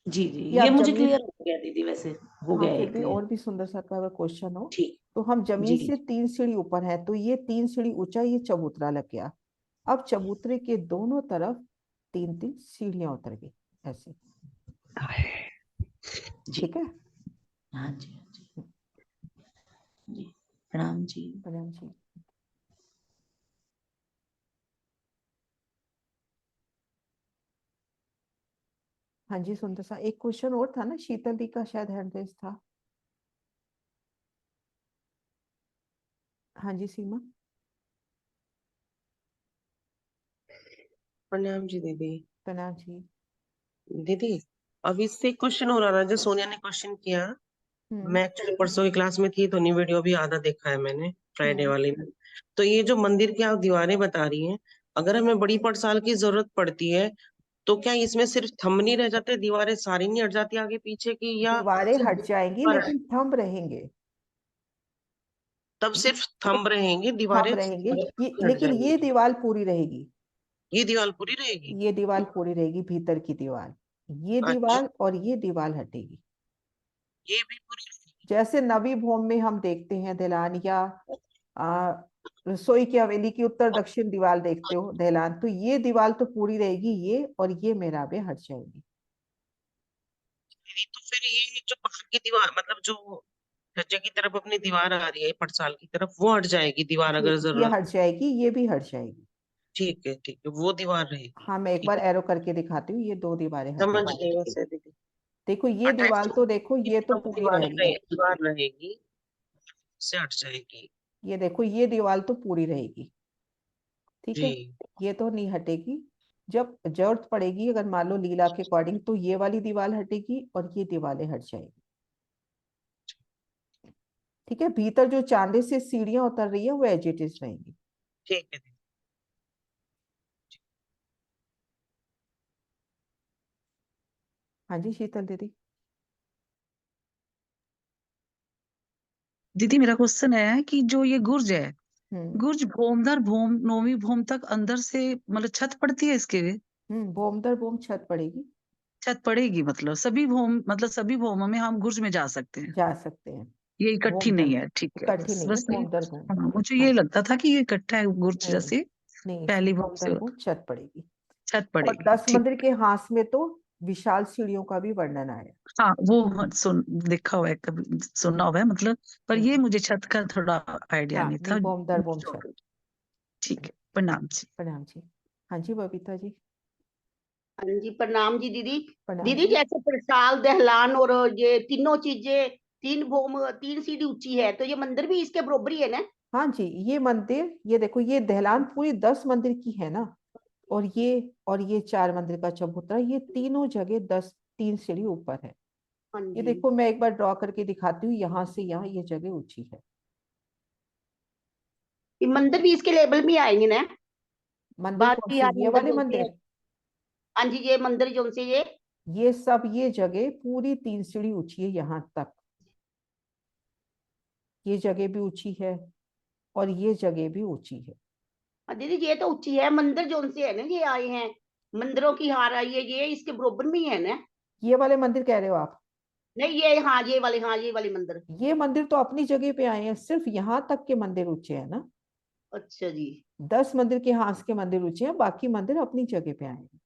Speaker 6: जी जी,
Speaker 1: ये
Speaker 6: ये
Speaker 1: आप
Speaker 6: मुझे
Speaker 1: जमीन,
Speaker 6: क्लियर हो गया दीदी, वैसे हो
Speaker 1: हाँ
Speaker 6: गया
Speaker 1: फिर
Speaker 6: एक
Speaker 1: भी
Speaker 6: क्लियर।
Speaker 1: और भी सुंदर सा अगर क्वेश्चन हो।
Speaker 6: ठीक।
Speaker 1: तो हम जमीन
Speaker 6: जी
Speaker 1: से 3 सीढ़ी ऊपर है, तो ये 3 सीढ़ी ऊंचा ये चबूतरा लग गया। अब चबूतरे के दोनों तरफ 3 3 सीढ़ियां उतर गई ऐसे।
Speaker 6: जी।
Speaker 1: ठीक है।
Speaker 6: हाँ जी हाँ जी जी। प्रणाम जी।
Speaker 1: प्रणाम जी। हाँ जी सुंदर सा एक क्वेश्चन और था ना, शीतल दी का शायद हैंड रेस था। हाँ जी सीमा।
Speaker 16: प्रणाम जी दीदी।
Speaker 1: प्रणाम जी।
Speaker 16: दीदी, अब इससे क्वेश्चन हो रहा था जो सोनिया ने क्वेश्चन किया।
Speaker 1: हम्म
Speaker 16: मैं एक्चुअली परसों की क्लास में थी तो नहीं, वीडियो भी आधा देखा है मैंने, फ्राइडे
Speaker 1: हम्म
Speaker 16: वाले में। तो ये जो मंदिर की आप दीवारें बता रही हैं, अगर हमें बड़ी पड़साल की जरूरत पड़ती है तो क्या इसमें सिर्फ थंब नहीं रह जाते, दीवारें सारी नहीं हट जाती आगे पीछे की, या
Speaker 1: दीवारें
Speaker 16: सिर्फ
Speaker 1: हट जाएंगी
Speaker 16: दीवार
Speaker 1: लेकिन थंब रहेंगे।
Speaker 16: तब सिर्फ थंब रहेंगे,
Speaker 1: थंब
Speaker 16: दीवारें
Speaker 1: रहेंगे, ये
Speaker 16: हट
Speaker 1: लेकिन ये
Speaker 16: जाएंगी?
Speaker 1: दीवार पूरी रहेगी।
Speaker 16: ये दीवार पूरी रहेगी?
Speaker 1: ये दीवार पूरी रहेगी, भीतर की दीवार। ये
Speaker 16: अच्छा,
Speaker 1: दीवार और ये दीवार हटेगी।
Speaker 16: ये भी पूरी रहेगी?
Speaker 1: जैसे नवी भूमि में हम देखते हैं दहलान, या आ, रसोई की हवेली की उत्तर दक्षिण दीवार देखते हो दहलान, तो ये दीवार तो पूरी रहेगी, ये और ये मेहराबें हट जाएंगी।
Speaker 16: तो फिर ये जो बाहर की दीवार, मतलब जो छज्जे की तरफ अपनी दीवार आ रही है पटसाल की तरफ, वो हट जाएगी दीवार अगर
Speaker 1: ये
Speaker 16: जरूरत?
Speaker 1: हट जाएगी, ये भी हट जाएगी।
Speaker 16: ठीक है, वो दीवार रहेगी।
Speaker 1: हाँ मैं एक
Speaker 16: ठीक
Speaker 1: बार
Speaker 16: है,
Speaker 1: एरो करके दिखाती हूँ, ये 2 दीवारें
Speaker 16: समझ
Speaker 1: हटेगी।
Speaker 16: गई वैसे दीदी।
Speaker 1: देखो ये
Speaker 16: 28
Speaker 1: दीवार तो देखो,
Speaker 16: की
Speaker 1: ये तो
Speaker 16: तो
Speaker 1: पूरी रह रही है।
Speaker 16: दीवार रहेगी, से हट जाएगी।
Speaker 1: ये देखो ये दीवार तो पूरी रहेगी। ठीक
Speaker 16: जी।
Speaker 1: है। ये तो नहीं हटेगी। जब जरूरत पड़ेगी, अगर मान लो लीला के अकॉर्डिंग, तो ये वाली दीवार हटेगी और ये दीवारें हट जाएगी। ठीक है। भीतर जो चांदे से सीढ़ियां उतर रही है वो एज इट इज रहेंगी।
Speaker 16: ठीक है दीदी।
Speaker 1: हाँ जी शीतल दीदी।
Speaker 4: दीदी मेरा क्वेश्चन है कि जो ये गुर्ज है, गुर्ज भोमदर भोम नौवीं भोम तक अंदर से मतलब छत पड़ती है इसके?
Speaker 1: भोमदर भोम छत पड़ेगी।
Speaker 4: छत पड़ेगी मतलब सभी भोम, मतलब सभी भोमों में हम गुर्ज में जा सकते हैं?
Speaker 1: जा सकते हैं।
Speaker 4: ये इकट्ठी
Speaker 1: भोमदर
Speaker 4: नहीं है, ठीक है।
Speaker 1: इकट्ठी नहीं है,
Speaker 4: बस ये,
Speaker 1: भोमदर भोम।
Speaker 4: हाँ, मुझे
Speaker 1: हाँ
Speaker 4: ये लगता था कि ये इकट्ठा है गुर्ज
Speaker 1: नहीं
Speaker 4: जैसे
Speaker 1: नहीं,
Speaker 4: पहली
Speaker 1: इसमें
Speaker 4: भोम से
Speaker 1: भोमदर भोम छत पड़ेगी।
Speaker 4: छत
Speaker 1: और
Speaker 4: पड़ेगी,
Speaker 1: 10
Speaker 4: ठीक।
Speaker 1: मंदिर के हास में तो विशाल सीढ़ियों का भी वर्णन आया।
Speaker 4: हाँ वो सुन देखा हुआ है, कभी सुना हुआ है मतलब, पर ये मुझे छत का थोड़ा आइडिया
Speaker 1: हाँ
Speaker 4: नहीं
Speaker 1: नहीं,
Speaker 4: था।
Speaker 1: भोमदर भोम छत।
Speaker 4: ठीक है, प्रणाम जी।
Speaker 1: प्रणाम जी। हाँ जी बबीता जी।
Speaker 17: हाँ जी, प्रणाम जी दीदी।
Speaker 1: प्रणाम
Speaker 17: दीदी
Speaker 1: जी।
Speaker 17: जैसे प्रसाल, दहलान और ये तीनों चीजें, 3 सीढ़ी ऊंची है, तो ये मंदिर भी इसके बरोबर ही है ना?
Speaker 1: हाँ जी, ये मंदिर, ये देखो, ये दहलान पूरी 10 मंदिर की है ना, और ये 4 मंदिर का चबूतरा, ये तीनों जगह 3 सीढ़ी ऊपर है।
Speaker 17: हाँ
Speaker 1: ये
Speaker 17: जी।
Speaker 1: देखो, मैं एक बार ड्रॉ करके दिखाती हूँ, यहाँ से यहाँ ये जगह ऊंची है।
Speaker 17: ये मंदिर भी इसके लेबल में आएंगे ना?
Speaker 1: मंदिर कौन
Speaker 17: बाकी
Speaker 1: से,
Speaker 17: यार
Speaker 1: ये
Speaker 17: मंदिर
Speaker 1: वाले
Speaker 17: जो से,
Speaker 1: मंदिर?
Speaker 17: हाँ जी, ये मंदिर जो से
Speaker 1: ये सब, ये जगह पूरी 3 सीढ़ी ऊंची है यहाँ तक। ये जगह भी ऊंची है और ये जगह भी ऊंची है।
Speaker 17: हाँ दीदी, ये तो ऊंची है। मंदिर जो से है ना, ये आए हैं, मंदिरों की हार आई है, ये इसके बरोबर में ही है ना?
Speaker 1: ये वाले मंदिर कह रहे हो आप?
Speaker 17: नहीं, ये हाँ, ये वाले, हाँ ये वाले मंदिर।
Speaker 1: ये मंदिर तो अपनी जगह पे आए हैं, सिर्फ यहाँ तक के मंदिर ऊंचे हैं ना।
Speaker 17: अच्छा जी।
Speaker 1: 10 मंदिर के हाथ के मंदिर ऊंचे हैं, बाकी मंदिर अपनी जगह पे आए हैं।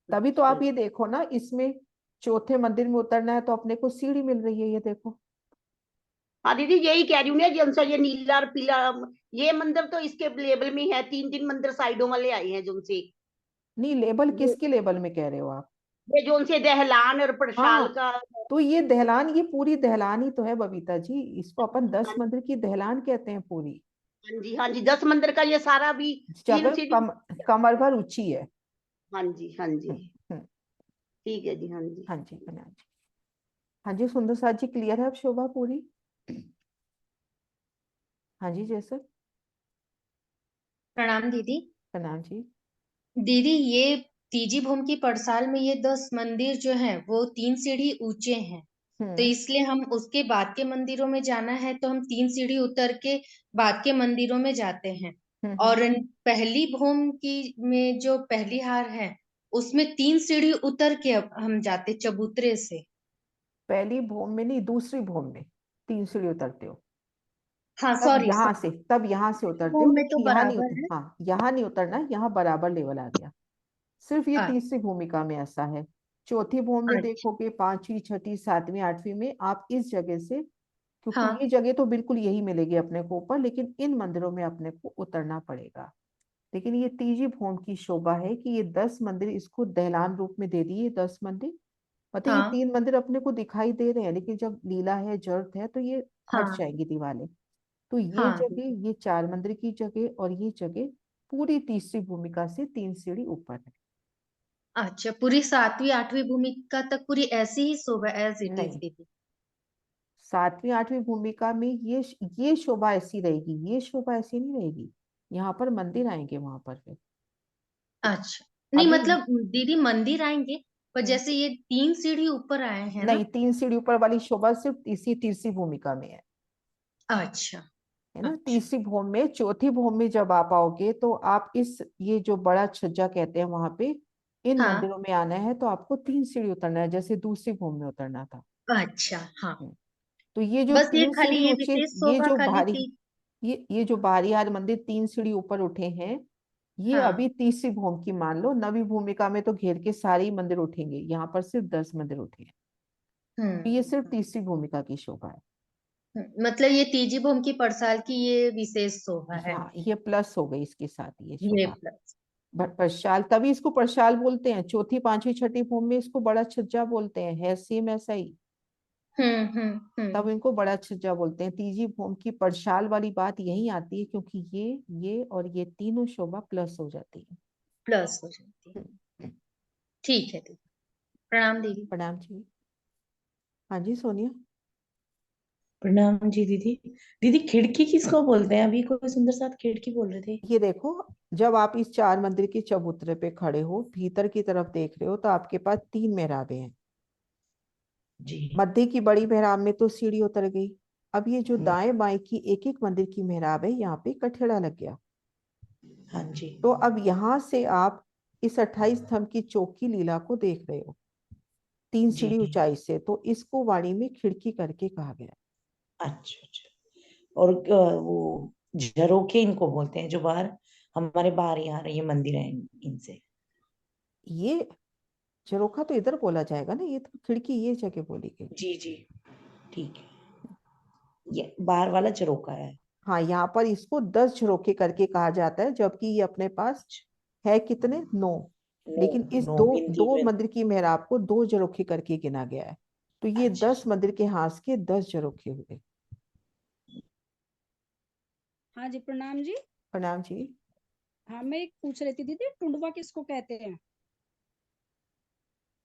Speaker 1: तभी तो
Speaker 17: अच्छा
Speaker 1: आप ये देखो ना, इसमें चौथे मंदिर में उतरना है तो अपने को सीढ़ी मिल रही है, ये देखो।
Speaker 17: हाँ दीदी, यही कह रही हूँ ना, जो ये नीला और पीला, ये मंदिर तो इसके लेबल में है। 3 मंदिर साइडों वाले आए हैं जो से।
Speaker 1: नहीं, लेबल किसके लेबल में कह रहे हो आप?
Speaker 17: ये जो से दहलान और प्रसाल
Speaker 1: हाँ,
Speaker 17: का।
Speaker 1: तो ये दहलान, ये पूरी दहलान ही तो है बबीता जी, इसको अपन 10
Speaker 17: हाँ
Speaker 1: मंदिर की दहलान कहते हैं पूरी।
Speaker 17: जी, हाँ जी, 10 मंदिर का ये सारा भी 3
Speaker 1: जगह
Speaker 17: सीढ़ी।
Speaker 1: कमर भर ऊंची है।
Speaker 17: हाँ जी, हाँ जी,
Speaker 1: हम्म,
Speaker 17: ठीक है जी। हाँ जी,
Speaker 1: हाँ जी, प्रणाम जी। हाँ जी, सुंदर साथ जी, क्लियर है अब शोभा पूरी? हाँ जी, जैसे।
Speaker 18: प्रणाम दीदी।
Speaker 1: प्रणाम जी।
Speaker 18: दीदी, ये तीजी भूम की पड़साल में ये 10 मंदिर जो हैं वो 3 सीढ़ी ऊंचे हैं, तो इसलिए हम उसके बाद के मंदिरों में जाना है तो हम 3 सीढ़ी उतर के बाद के मंदिरों में जाते हैं। और पहली भूम की में जो पहली हार है उसमें 3 सीढ़ी उतर के अब हम जाते चबूतरे से।
Speaker 1: पहली भूम में नहीं, दूसरी भूम में 3 सीढ़ी उतरते हो।
Speaker 18: हाँ
Speaker 1: तब
Speaker 18: सॉरी,
Speaker 1: यहाँ से उतरते हो,
Speaker 18: भूम में तो
Speaker 1: लेकिन यहाँ नहीं
Speaker 18: बराबर
Speaker 1: उतर,
Speaker 18: है।
Speaker 1: हाँ यहाँ नहीं उतरना, यहाँ बराबर लेवल आ गया। सिर्फ ये
Speaker 18: अच्छा।
Speaker 1: तीसरी भूमिका में ऐसा है। चौथी भूमि में
Speaker 18: अच्छा।
Speaker 1: देखोगे, 5वीं 6ठी 7वीं 8वीं में आप इस जगह से, क्योंकि
Speaker 18: हाँ
Speaker 1: ये जगह तो बिल्कुल यही मिलेगी अपने को ऊपर, लेकिन इन मंदिरों में अपने को उतरना पड़ेगा। लेकिन ये तीजी भूम की शोभा है कि ये 10 मंदिर इसको दहलान रूप में दे दिए। 10 मंदिर मतलब ये
Speaker 18: हाँ
Speaker 1: 3 मंदिर अपने को दिखाई दे रहे हैं, लेकिन जब लीला है, जरूरत है, तो ये हट
Speaker 18: हाँ
Speaker 1: जाएंगी दीवारें। तो ये
Speaker 18: हाँ
Speaker 1: जगह, ये 4 मंदिर की जगह और ये जगह पूरी तीसरी भूमिका से 3 सीढ़ी ऊपर है।
Speaker 18: अच्छा, पूरी 7वीं 8वीं भूमिका तक पूरी ऐसी ही शोभा एज इट इज
Speaker 1: नहीं,
Speaker 18: दीदी?
Speaker 1: 7वीं 8वीं भूमिका में ये शोभा ऐसी रहेगी, ये शोभा ऐसी नहीं रहेगी। यहाँ पर मंदिर आएंगे वहां पर फिर।
Speaker 18: अच्छा, नहीं
Speaker 1: अभी
Speaker 18: मतलब दीदी मंदिर आएंगे, पर जैसे ये 3 सीढ़ी ऊपर आए हैं ना।
Speaker 1: नहीं, 3 सीढ़ी ऊपर वाली शोभा सिर्फ इसी तीसरी भूमिका में है
Speaker 18: अच्छा।
Speaker 1: है ना।
Speaker 18: अच्छा।
Speaker 1: तीसरी भूम में, चौथी भूम में जब आप आओगे तो आप इस, ये जो बड़ा छज्जा कहते हैं वहां पे, इन
Speaker 18: हाँ।
Speaker 1: मंदिरों में आना है तो आपको 3 सीढ़ी उतरना है, जैसे दूसरी भूम में उतरना था।
Speaker 18: अच्छा। हाँ,
Speaker 1: तो ये जो
Speaker 18: बस ये
Speaker 1: 3
Speaker 18: खाली
Speaker 1: सीढ़ी
Speaker 18: ये
Speaker 1: ऊंचे,
Speaker 18: विशेष
Speaker 1: ये
Speaker 18: शोभा
Speaker 1: जो
Speaker 18: खाली
Speaker 1: भारी,
Speaker 18: थी।
Speaker 1: ये जो बाहरी हार मंदिर 3 सीढ़ी ऊपर उठे हैं, ये
Speaker 18: हाँ।
Speaker 1: अभी तीसरी भूम की मान लो। नवी भूमिका में तो घेर के सारे ही मंदिर उठेंगे, यहाँ पर सिर्फ 10 मंदिर उठे हैं। तो ये सिर्फ तीसरी भूमिका की शोभा है।
Speaker 18: मतलब ये तीजी भूम की पड़साल की ये विशेष शोभा है।
Speaker 1: हाँ, ये प्लस हो गई इसके साथ ये
Speaker 18: ये
Speaker 1: शोभा।
Speaker 18: प्लस।
Speaker 1: प्रशाल, तभी इसको प्रशाल बोलते हैं। चौथी 5वीं 6ठी भूमि में इसको बड़ा छज्जा बोलते हैं, है सेम ऐसा ही। तब इनको बड़ा छज्जा बोलते हैं। तीजी भूमि की प्रशाल वाली बात यही आती है, क्योंकि ये और ये तीनों शोभा प्लस हो जाती है।
Speaker 18: प्लस हो जाती है। ठीक है दीदी, प्रणाम दीदी।
Speaker 1: प्रणाम जी। हाँ जी सोनिया।
Speaker 6: प्रणाम जी दीदी। दीदी खिड़की किसको बोलते हैं? अभी कोई सुंदर साथ खिड़की बोल रहे थे।
Speaker 1: ये देखो, जब आप इस 4 मंदिर के चबूतरे पे खड़े हो, भीतर की तरफ देख रहे हो, तो आपके पास 3 मेहराबें हैं।
Speaker 6: जी।
Speaker 1: मध्य की बड़ी मेहराब में तो सीढ़ी उतर गई, अब ये जो दाएं बाएं की एक एक मंदिर की मेहराब है, यहाँ पे कठेड़ा लग गया।
Speaker 6: हाँ जी।
Speaker 1: तो अब यहाँ से आप इस 28 स्तंभ की चौक की लीला को देख रहे हो 3 सीढ़ी ऊंचाई से, तो इसको वाणी में खिड़की करके कहा गया।
Speaker 6: अच्छा अच्छा। और वो झरोखे इनको बोलते हैं, जो बाहर हमारे बाहर यहाँ ये मंदिर है इनसे।
Speaker 1: ये झरोखा तो इधर बोला जाएगा ना, ये तो खिड़की ये जगह बोली गई।
Speaker 6: जी जी ठीक है, ये बाहर वाला झरोखा है।
Speaker 1: हाँ, यहाँ पर इसको 10 झरोखे करके कहा जाता है, जबकि ये अपने पास है कितने, 9। लेकिन इस
Speaker 6: नो
Speaker 1: दो
Speaker 6: गिनती
Speaker 1: दो
Speaker 6: में।
Speaker 1: मंदिर की मेहराब को 2 झरोखे करके गिना गया है। तो ये 10 मंदिर के हाथ के 10 झरोखे हुए।
Speaker 19: हाँ जी, प्रणाम जी।
Speaker 1: प्रणाम जी।
Speaker 19: हाँ, मैं एक पूछ रही थी दीदी, टुंडवा किसको कहते हैं?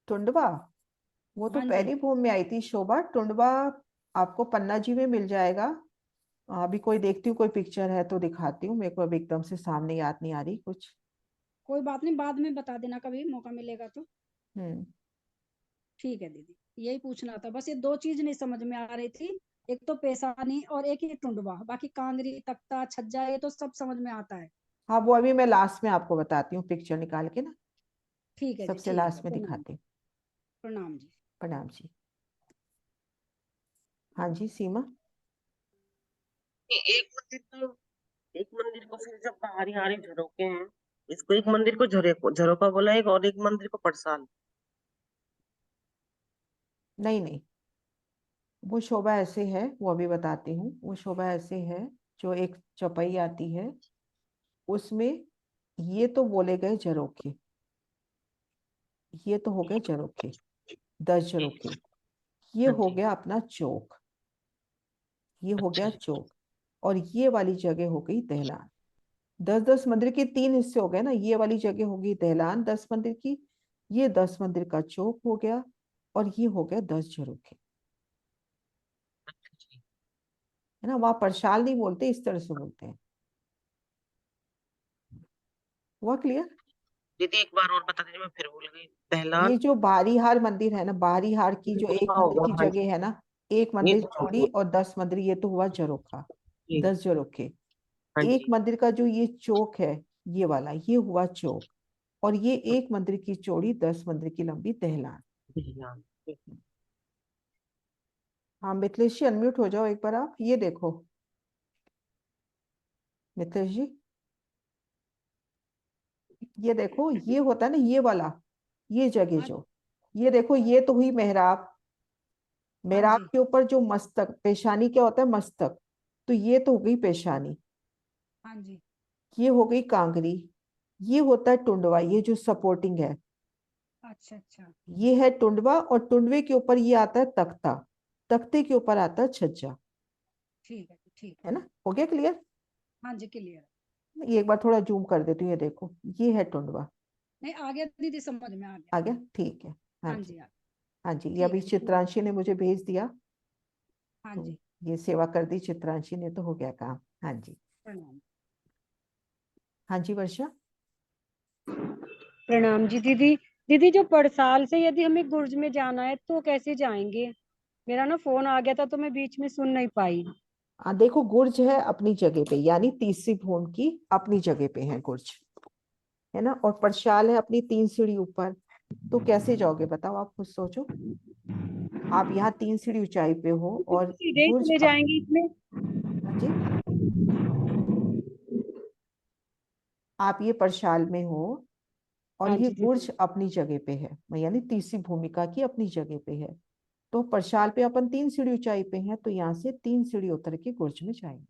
Speaker 1: टुंडवा, वो तो
Speaker 19: हाँ जी।
Speaker 1: पहली भूमि में आई थी शोभा। टुंडवा आपको पन्ना जी में मिल जाएगा। अभी कोई देखती हूँ, कोई पिक्चर है तो दिखाती हूँ, मेरे को अभी एकदम से सामने याद नहीं आ रही कुछ।
Speaker 19: कोई बात नहीं, बाद में बता देना कभी मौका मिलेगा तो।
Speaker 1: हम्म।
Speaker 19: ठीक है दीदी, यही पूछना था बस। ये 2 चीज नहीं समझ में आ रही थी, एक तो पेशानी और एक ये टुंडवा। बाकी कांगरी, तख्ता, छज्जा ये तो सब समझ में आता है।
Speaker 1: हाँ, वो अभी मैं लास्ट में आपको बताती हूँ, पिक्चर निकाल के ना
Speaker 19: ठीक है जी,
Speaker 1: सबसे
Speaker 19: ठीक है।
Speaker 1: लास्ट में
Speaker 19: प्रणाम,
Speaker 1: दिखाती हूँ।
Speaker 19: प्रणाम जी।
Speaker 1: प्रणाम जी। हाँ जी सीमा।
Speaker 16: एक मंदिर को फिर जब बाहरी हारी झरोके हैं, इसको एक मंदिर को झरोका बोला है, और एक मंदिर को पड़साल।
Speaker 1: नहीं नहीं, वो शोभा ऐसे है, वो अभी बताती हूँ। वो शोभा ऐसे है, जो एक चौपाई आती है उसमें ये तो बोले गए झरोखे, ये तो हो गए झरोखे, 10 झरोखे। ये हो गया अपना चौक, ये हो गया चौक। और ये वाली जगह हो गई दहलान। 10-10 मंदिर के 3 हिस्से हो गए ना। ये वाली जगह होगी दहलान 10 मंदिर की, ये 10 मंदिर का चौक हो गया, और ये हो गया 10 झरोखे। है ना, वहां परशाल नहीं बोलते, इस तरह से बोलते हैं। हुआ क्लियर?
Speaker 16: दीदी एक बार और बता दीजिए, मैं फिर भूल गई। दहलान
Speaker 1: ये जो बारी हार मंदिर है ना, बारी हार की जो एक मंदिर
Speaker 16: होगा,
Speaker 1: की
Speaker 16: हाँ जी।
Speaker 1: जगह है ना, एक
Speaker 16: ये
Speaker 1: मंदिर
Speaker 16: तो
Speaker 1: चौड़ी और 10 मंदिर, ये तो हुआ झरोखा,
Speaker 16: जी,
Speaker 1: 10 झरोखे।
Speaker 16: हाँ
Speaker 1: एक
Speaker 16: जी।
Speaker 1: मंदिर का जो ये चौक है, ये वाला, ये हुआ चौक। और ये एक मंदिर की चौड़ी 10 मंदिर की लंबी दहलान।
Speaker 16: दहलान, ठीक है।
Speaker 1: हाँ मिथिलेश जी, अनम्यूट हो जाओ एक बार आप। ये देखो मिथिलेश जी, ये देखो, ये होता है ना ये वाला, ये जगह
Speaker 19: हाँ
Speaker 1: जो, ये देखो, ये तो हुई मेहराब।
Speaker 19: हाँ
Speaker 1: मेहराब
Speaker 19: जी।
Speaker 1: के ऊपर जो मस्तक, पेशानी क्या होता है, मस्तक, तो ये तो हो गई पेशानी।
Speaker 19: हाँ जी।
Speaker 1: ये हो गई कांगरी। ये होता है टुंडवा, ये जो सपोर्टिंग है,
Speaker 19: अच्छा अच्छा।
Speaker 1: ये है टुंडवा। और टुंडवे के ऊपर ये आता है तख्ता, तख्ते के ऊपर आता है छज्जा।
Speaker 19: ठीक है, ठीक
Speaker 1: है ना, हो गया क्लियर?
Speaker 19: हाँ जी, क्लियर।
Speaker 1: ये एक बार थोड़ा जूम कर देती हूँ, ये देखो, ये है टुंडवा।
Speaker 19: नहीं, आ गया दीदी, समझ में आ गया।
Speaker 1: आ गया, ठीक है। हाँ
Speaker 19: हाँ
Speaker 1: जी।
Speaker 19: जी, आ
Speaker 1: हाँ जी, ये
Speaker 19: ठीक
Speaker 1: अभी
Speaker 19: है जी।
Speaker 1: चित्रांशी ने मुझे भेज दिया,
Speaker 19: हाँ
Speaker 1: तो
Speaker 19: जी,
Speaker 1: ये सेवा कर दी चित्रांशी ने, तो हो गया काम। हाँ जी।
Speaker 19: प्रणाम।
Speaker 1: हाँ जी वर्षा।
Speaker 2: प्रणाम जी दीदी। दीदी, जो पड़साल से यदि हमें गुर्ज में जाना है तो कैसे जाएंगे? मेरा ना फोन आ गया था तो मैं बीच में सुन नहीं पाई।
Speaker 1: देखो, गुर्ज है अपनी जगह पे, यानी तीसरी भूमि की अपनी जगह पे है गुर्ज, है ना। और परशाल है अपनी 3 सीढ़ी ऊपर। तो कैसे जाओगे बताओ, आप खुद सोचो। आप यहाँ 3 सीढ़ी ऊंचाई पे हो और
Speaker 2: सीधे ही
Speaker 1: गुर्ज
Speaker 2: चले जाएंगे इसमें?
Speaker 1: हाँ जी, आप ये परशाल में हो और
Speaker 2: हाँ
Speaker 1: ये
Speaker 2: जी दीदी।
Speaker 1: गुर्ज अपनी जगह पे है, यानी तीसरी भूमिका की अपनी जगह पे है। तो परशाल पे अपन 3 सीढ़ी ऊंचाई पे हैं, तो यहाँ से 3 सीढ़ी उतर के गुर्ज में जाएंगे।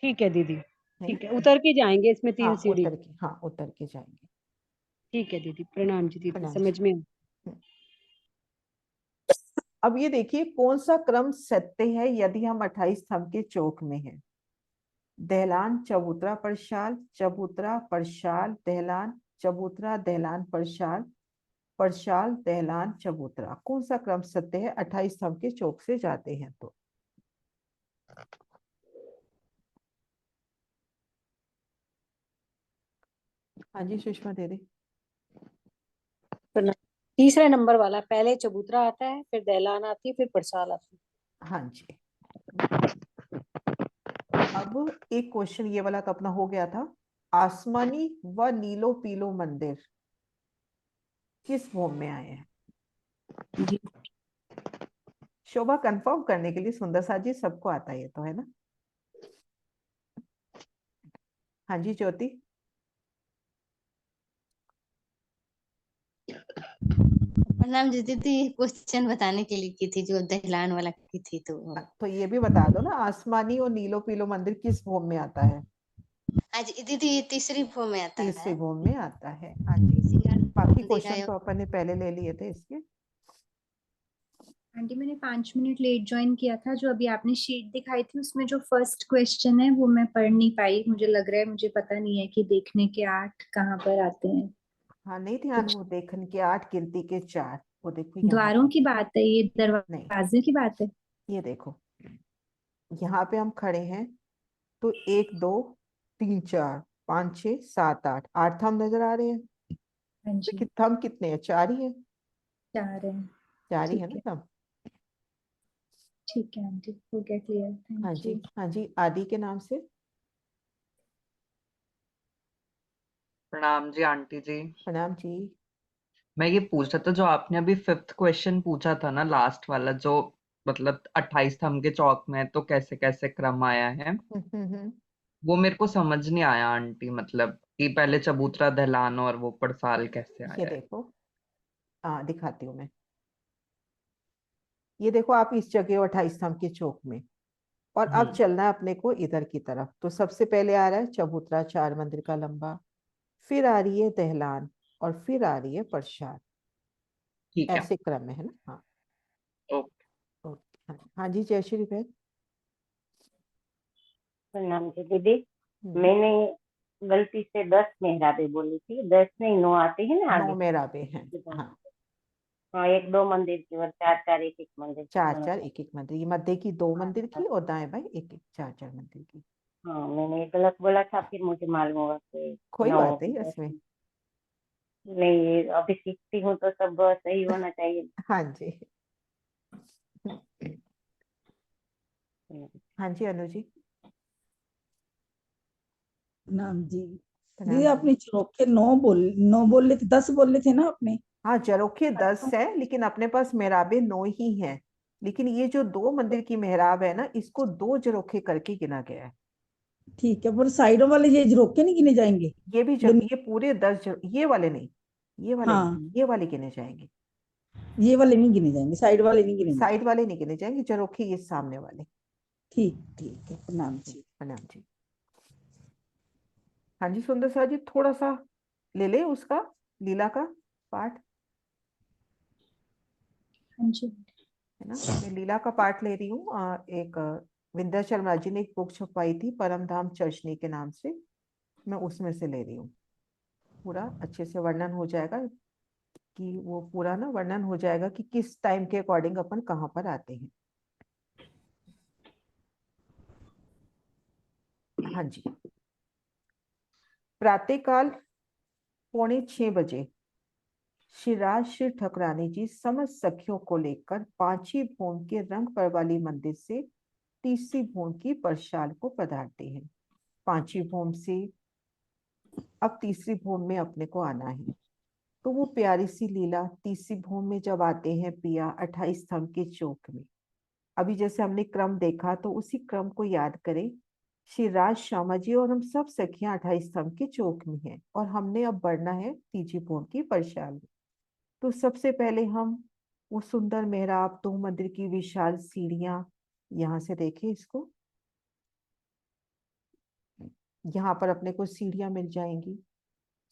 Speaker 2: ठीक है दीदी,
Speaker 1: है
Speaker 2: ठीक है,
Speaker 1: ना?
Speaker 2: उतर के जाएंगे इसमें 3
Speaker 1: हाँ
Speaker 2: सीढ़ी।
Speaker 1: उतर के, हाँ उतर के जाएंगे।
Speaker 2: ठीक है दीदी, प्रणाम जी दीदी,
Speaker 1: प्रणाम जी।
Speaker 2: समझ में आ-
Speaker 1: अब ये देखिए कौन सा क्रम सत्य है यदि हम 28 स्तंभ के चौक में हैं। दहलान चबूतरा परशाल, चबूतरा परशाल दहलान, चबूतरा दहलान परशाल, परशाल दहलान चबूतरा। कौन सा क्रम सत्य है 28 स्तंभ के चौक से जाते हैं तो? हाँ जी सुषमा दीदी।
Speaker 8: तीसरे नंबर वाला, पहले चबूतरा आता है, फिर दहलान आती है, फिर परसाल आती है।
Speaker 1: हाँ जी। अब एक क्वेश्चन ये वाला तो अपना हो गया था। आसमानी व नीलो पीलो मंदिर किस भूमि में आए हैं?
Speaker 6: जी
Speaker 1: शोभा कंफर्म करने के लिए, सुंदर साथ जी सबको आता है ये तो, है ना? हाँ जी ज्योति।
Speaker 20: प्रणाम जी दीदी, क्वेश्चन बताने के लिए की थी, जो दहलान वाला की थी
Speaker 1: तो ये भी बता दो ना, आसमानी और नीलो पीलो मंदिर किस भूमि में आता है?
Speaker 20: आज दीदी ये तीसरी भूमि में आता
Speaker 1: तीसरी
Speaker 20: है।
Speaker 1: भूमि में आता है। हाँ जी, बाकी क्वेश्चन
Speaker 20: देखा
Speaker 1: तो अपन ने पहले ले लिए थे इसके।
Speaker 7: आंटी मैंने 5 मिनट लेट ज्वाइन किया था। जो अभी आपने शीट दिखाई थी उसमें जो फर्स्ट क्वेश्चन है वो मैं पढ़ नहीं पाई। मुझे लग रहा है, मुझे पता नहीं है कि देखने के 8 कहाँ पर आते हैं।
Speaker 1: हाँ नहीं ध्यान,
Speaker 7: कुछ
Speaker 1: वो देखने के 8 गिनती के 4, वो देखो यहाँ
Speaker 7: द्वारों
Speaker 1: पर।
Speaker 7: की बात है, ये
Speaker 1: नहीं,
Speaker 7: दरवाजे की बात है।
Speaker 1: ये देखो यहाँ पे हम खड़े हैं तो 1 2 3 4 5 6 7 8, 8 थंब नजर आ रहे हैं।
Speaker 7: हाँ जी,
Speaker 1: लेकिन थंब कितने हैं? 4 ही है।
Speaker 7: 4 है।
Speaker 1: 4 ही है
Speaker 7: ठीक
Speaker 1: ना
Speaker 7: है,
Speaker 1: थंब।
Speaker 7: ठीक है आंटी, हो गया क्लियर।
Speaker 1: हाँ
Speaker 7: थैंक
Speaker 1: जी,
Speaker 7: यू।
Speaker 1: हाँ जी, आदि के नाम से।
Speaker 21: प्रणाम जी आंटी जी।
Speaker 1: प्रणाम जी।
Speaker 21: मैं ये पूछ रहा था, जो आपने अभी 5th क्वेश्चन पूछा था ना, लास्ट वाला, जो मतलब 28 स्तंभ के चौक में तो कैसे कैसे क्रम आया है, वो मेरे को समझ नहीं आया आंटी। मतलब कि पहले चबूतरा, दहलान और वो पड़साल कैसे
Speaker 1: ये
Speaker 21: आया है?
Speaker 1: देखो, दिखाती हूँ मैं। ये देखो आप इस जगह हो 28 स्तंभ के चौक में, और अब चलना है अपने को इधर की तरफ। तो सबसे पहले आ रहा है चबूतरा 4 मंदिर का लंबा, फिर आ रही है दहलान, और फिर आ रही है प्रसाद।
Speaker 21: ठीक है।
Speaker 1: ऐसे क्रम में है ना? हाँ
Speaker 21: ओके।
Speaker 1: ओके। हाँ जी जयश्री बहन।
Speaker 13: प्रणाम जी दीदी। मैंने गलती से 10 मेहराबे बोली थी। 10 नहीं, 9 आते हैं ना
Speaker 1: 9
Speaker 13: आगे।
Speaker 1: मेहराबे हैं। हाँ,
Speaker 13: हाँ, 1 2 मंदिर की और 4 4 1 1 मंदिर की
Speaker 1: 4
Speaker 13: दोनों
Speaker 1: 4
Speaker 13: तरफ।
Speaker 1: 1 1 मंदिर, ये मध्य की 2 मंदिर की, और दाएं बाएं 1 1 4 4 मंदिर की।
Speaker 13: हाँ, मैंने गलत बोला था, फिर मुझे मालूम हुआ कि
Speaker 1: कोई
Speaker 13: 9
Speaker 1: बात नहीं
Speaker 13: 10।
Speaker 1: इसमें।
Speaker 13: नहीं, ये अभी सीखती हूँ तो सब सही होना चाहिए।
Speaker 1: हाँ जी। हाँ जी अनु जी।
Speaker 22: नाम जी।
Speaker 1: प्रणाम
Speaker 22: दीदी
Speaker 1: जी।
Speaker 22: आपने चौके 9 बोल रहे थे, 10 बोल रहे थे ना आपने?
Speaker 1: हाँ जरोखे 10 है, लेकिन अपने पास मेहराबे 9 ही हैं। लेकिन ये जो 2 मंदिर की मेहराब है ना, इसको 2 जरोखे करके गिना गया है।
Speaker 22: ठीक है, पर साइडों वाले ये झरोके नहीं गिने जाएंगे?
Speaker 1: ये भी ये पूरे 10 ये वाले नहीं, ये वाले
Speaker 22: हाँ,
Speaker 1: नहीं, ये वाले गिने जाएंगे।
Speaker 22: ये वाले नहीं गिने जाएंगे, साइड वाले नहीं गिनेंगे।
Speaker 1: साइड वाले नहीं गिने जाएंगे, जरोखे ये सामने वाले।
Speaker 22: ठीक ठीक है, प्रणाम जी।
Speaker 1: प्रणाम जी। हाँ जी सुंदर सा जी, थोड़ा सा ले ले उसका लीला का पाठ,
Speaker 7: हाँ जी।
Speaker 1: है ना? मैं लीला का पाठ ले रही हूँ। एक विंध्याचल महाराज जी ने एक बुक छपवाई थी परम धाम चर्चनी के नाम से, मैं उसमें से ले रही हूँ। पूरा अच्छे से वर्णन हो जाएगा, कि वो पूरा ना वर्णन हो जाएगा कि किस टाइम के अकॉर्डिंग अपन कहाँ पर आते हैं। हाँ जी। प्रातःकाल 5:45 श्री श्री ठकुरानी जी समस्त सखियों को लेकर 5वीं भूमि के रंग परवाली मंदिर से 3री भूमि की परशाल को पधारते हैं। 5वीं भूमि से अब 3री भूमि में अपने को आना है। तो वो प्यारी सी लीला 3री भूमि में जब आते हैं पिया 28 स्तंभ के चौक में। अभी जैसे हमने क्रम देखा, तो उसी क्रम को याद करें। श्री राज श्यामा जी और हम सब सखियां 28 स्तंभ के चौक में हैं, और हमने अब बढ़ना है 3री भूमि की परशाल में। तो सबसे पहले हम वो सुंदर मेहराब, 2 मंदिर की विशाल सीढ़ियां, यहाँ से देखें इसको, यहाँ पर अपने को सीढ़ियां मिल जाएंगी।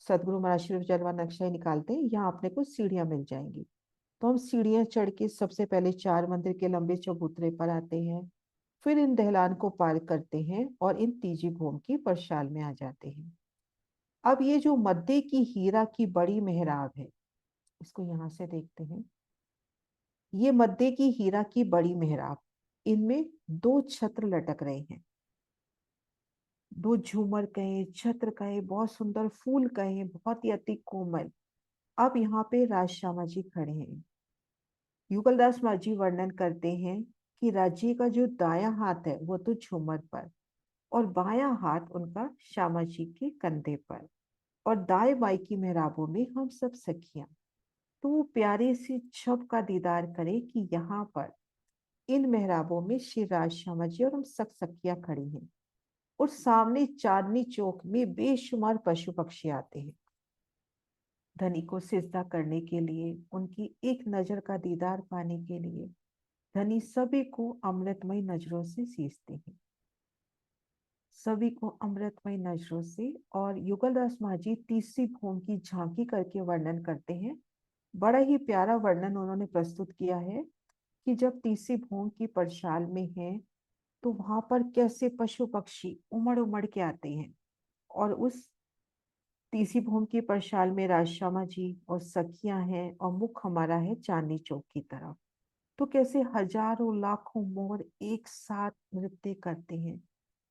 Speaker 1: सदगुरु महाराज श्री जलवा नक्शा ही निकालते हैं, यहाँ अपने को सीढ़ियां मिल जाएंगी। तो हम सीढ़ियां चढ़ के सबसे पहले 4 मंदिर के लंबे चबूतरे पर आते हैं, फिर इन दहलान को पार करते हैं और इन 3री भूमि की परशाल में आ जाते हैं। अब ये जो मध्य की हीरा की बड़ी मेहराब है, इसको यहाँ से देखते हैं। ये मध्य की हीरा की बड़ी मेहराब, इनमें 2 छत्र लटक रहे हैं। 2 झूमर कहे, छत्र कहे, बहुत सुंदर फूल कहे, बहुत ही अति कोमल। अब यहाँ पे राज श्यामा जी खड़े हैं। युगलदास महाराज जी वर्णन करते हैं कि राजी का जो दायां हाथ है वो तो झूमर पर, और बायां हाथ उनका श्यामा जी के कंधे पर, और दाएं बाएं की मेहराबों में हम सब सखियां। तो वो प्यारे से छब का दीदार करे कि यहाँ पर इन मेहराबों में श्री राज श्यामा जी और हम सब सखियां खड़ी हैं, और सामने चांदनी चौक में बेशुमार पशु पक्षी आते हैं धनी को सिजदा करने के लिए, उनकी एक नजर का दीदार पाने के लिए। धनी सभी को अमृतमय नजरों से सींचते हैं, सभी को अमृतमय नजरों से। और युगलदास महाजी तीसरी भूमि की झांकी करके वर्णन करते हैं। बड़ा ही प्यारा वर्णन उन्होंने प्रस्तुत किया है कि जब तीसरी भूमि की परशाल में है तो वहां पर कैसे पशु पक्षी उमड़ उमड़ के आते हैं, और उस तीसरी भूमि की परशाल में राजश्यामा जी और सखियां हैं, और मुख हमारा है चांदनी चौक की तरफ। तो कैसे हजारों लाखों मोर एक साथ नृत्य करते हैं,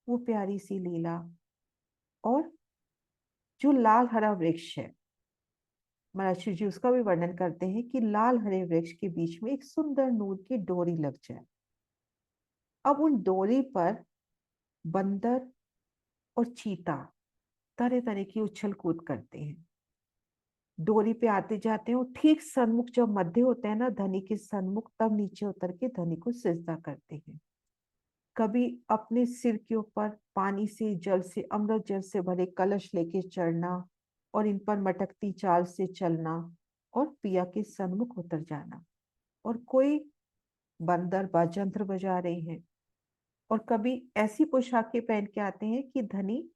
Speaker 1: वो प्यारी सी लीला। और जो लाल हरा वृक्ष है, महर्षि जी उसका भी वर्णन करते हैं कि लाल हरे वृक्ष के बीच में एक सुंदर नूर की डोरी लग जाए। अब उन डोरी पर बंदर और चीता तरह तरह की उछल कूद करते हैं, डोरी पे आते जाते हैं, और ठीक सन्मुख जब मध्य होते हैं ना धनी के सन्मुख, तब नीचे उतर के धनी को सिजदा करते हैं। कभी अपने सिर के ऊपर पानी से, जल से, अमृत जल से भरे कलश लेके चढ़ना, और इन पर मटकती चाल से चलना, और पिया के सन्मुख उतर जाना। और कोई बंदर बाजंत्र बजा रहे हैं, और कभी ऐसी पोशाकें पहन के आते हैं कि धनी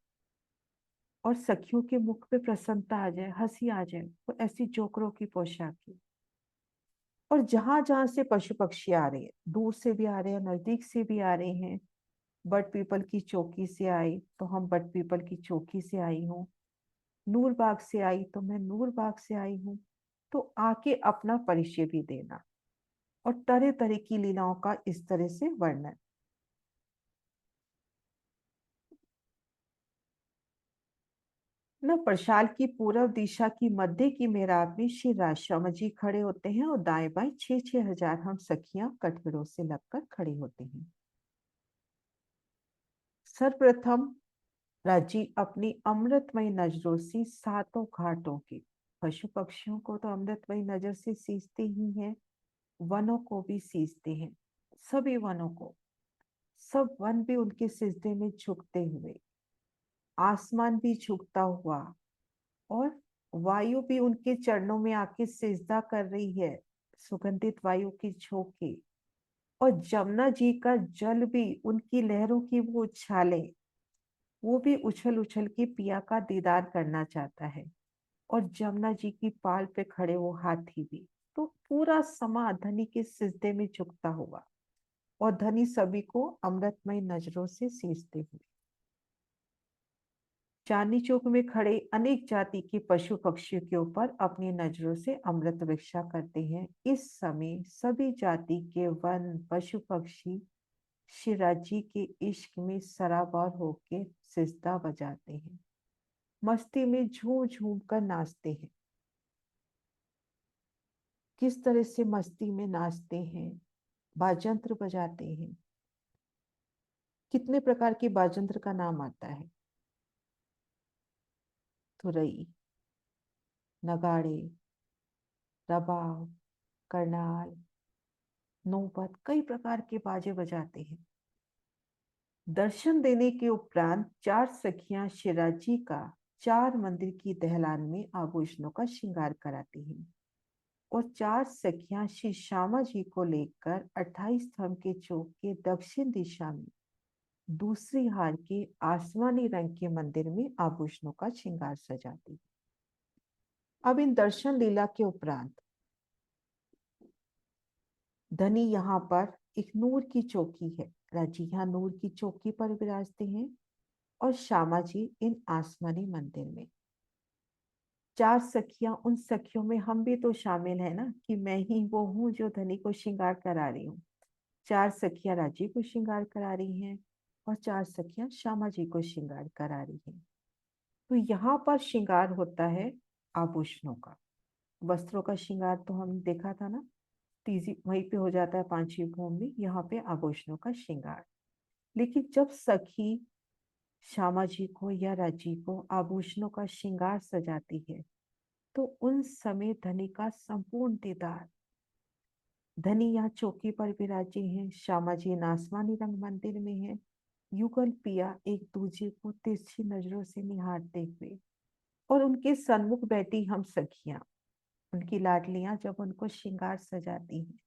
Speaker 1: और सखियों के मुख पे प्रसन्नता आ जाए, हंसी आ जाए, वो ऐसी जोकरों की पोशाकें। और जहां जहां से पशु पक्षी आ रहे हैं, दूर से भी आ रहे हैं, नजदीक से भी आ रहे हैं। बट पीपल की चौकी से आई तो हम बट पीपल की चौकी से आई हूँ, नूर बाग से आई तो मैं नूर बाग से आई हूँ। तो आके अपना परिचय भी देना, और तरह तरह की लीलाओं का इस तरह से वर्णन। न परशाल की पूर्व दिशा की मध्य की मेहराब में श्री राजश्यामा जी खड़े होते हैं, और दाएं बाएं 6,000 हम सखियां कटघरों से लगकर खड़ी होती हैं। सर्वप्रथम राजी अपनी अमृतमय नजरों से सातों घाटों के पशु पक्षियों को तो अमृतमय नजर से सींचते ही हैं, वनों को भी सींचते हैं, सभी वनों को। सब वन भी उनके सिजदे में झुकते हुए, आसमान भी झुकता हुआ, और वायु भी उनके चरणों में आके सिजदा कर रही है, सुगंधित वायु की झोंके। और जमुना जी का जल भी उनकी लहरों की वो उछाले, वो भी उछल उछल के पिया का दीदार करना चाहता है। और जमुना जी की पाल पे खड़े वो हाथी भी। तो पूरा समा धनी के सिजदे में झुकता हुआ, और धनी सभी को अमृतमय नजरों से सींचते हुए। चांदनी चौक में खड़े अनेक जाति के पशु पक्षियों के ऊपर अपनी नजरों से अमृत वर्षा करते हैं। इस समय सभी जाति के वन पशु पक्षी शिराजी के इश्क में सराबार होके सिजदा बजाते हैं, मस्ती में झूम झूम कर नाचते हैं। किस तरह से मस्ती में नाचते हैं, बाजंत्र बजाते हैं। कितने प्रकार के बाजंत्र का नाम आता है? तुरई, नगाड़े, रबाब, करनाल, नौबत, कई प्रकार के बाजे बजाते हैं। दर्शन देने के उपरांत 4 सखियां शिराजी का 4 मंदिर की दहलान में आभूषणों का श्रृंगार कराती हैं, और 4 सखियां श्री श्यामा जी को लेकर 28 स्तंभ के चौक के दक्षिण दिशा में दूसरी हार के आसमानी रंग के मंदिर में आभूषणों का श्रृंगार सजाती। अब इन दर्शन लीला के उपरांत धनी यहाँ पर एक नूर की चौकी है, राजी यहाँ नूर की चौकी पर विराजते हैं, और श्यामा जी इन आसमानी मंदिर में। 4 सखियां, उन सखियों में हम भी तो शामिल है ना, कि मैं ही वो हूँ जो धनी को श्रृंगार करा रही हूँ। 4 सखियां राजी को श्रृंगार करा रही हैं, और 4 सखियां श्यामा जी को श्रृंगार करा रही हैं। तो यहाँ पर श्रृंगार होता है आभूषणों का। वस्त्रों का श्रृंगार तो हमने देखा था ना, तीजी वहीं पे हो जाता है पांचवी भूमि में, यहाँ पे आभूषणों का श्रृंगार। लेकिन जब सखी श्यामा जी को या राजी को आभूषणों का श्रृंगार सजाती है तो उन समय धनी का संपूर्ण दीदार। धनी यहाँ चौकी पर विराजे हैं, श्यामा जी आसमानी रंग मंदिर में है, युगल पिया एक दूजे को तिरछी नजरों से निहारते हुए, और उनके सन्मुख बैठी हम सखियां, उनकी लाडलियां जब उनको श्रृंगार सजाती हैं।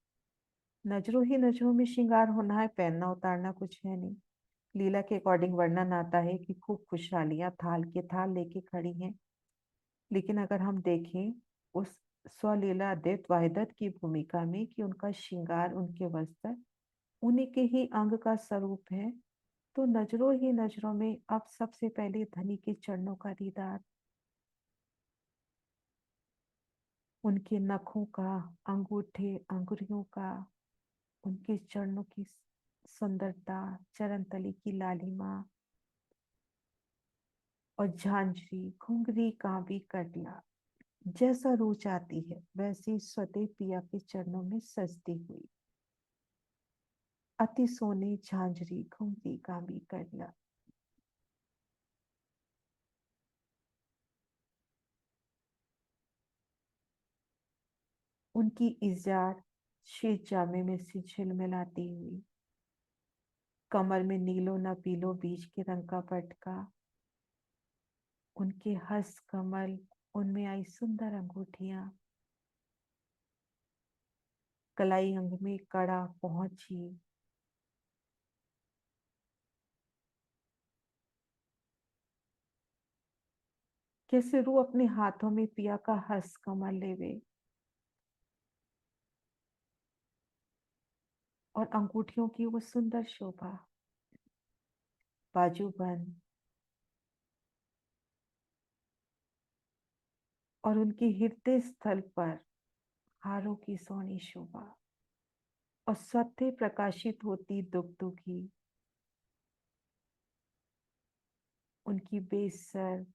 Speaker 1: नजरों ही नजरों में श्रृंगार होना है, पहनना उतारना कुछ है नहीं। लीला के अकॉर्डिंग वर्णन आता है कि खूब खुशहालियां थाल के थाल लेके खड़ी हैं। लेकिन अगर हम देखें उस स्वलीला अद्वैत वाहिदत की भूमिका में कि उनका श्रृंगार, उनके वस्त्र उन्हीं के ही अंग का स्वरूप है, तो नजरों ही नजरों में अब सबसे पहले धनी के चरणों का दीदार, उनके नखों का, अंगूठे अंगुरियों का, उनके चरणों की सुंदरता, चरण तली की लालिमा, और झांझरी घुंघरी कांबी कटला जैसा रूच आती है वैसी स्वदेव पिया के चरणों में सजती हुई अति सोने झांझरी घुंघरी कांबी कटला। उनकी इजार श्वेत जामे में से झिलमिलाती हुई, कमर में नीलो न पीलो बीज के रंग का पटका, उनके हस्त कमल, उनमें आई सुंदर अंगूठियां, कलाई अंग में कड़ा पहुंची, कैसे रू अपने हाथों में पिया का हस्त कमल लेवे और अंगूठियों की वो सुंदर शोभा, बाजूबंद, और उनके हृदय स्थल पर हारों की सोनी शोभा, और सत्य प्रकाशित होती दुगदुगी, उनकी बेसर,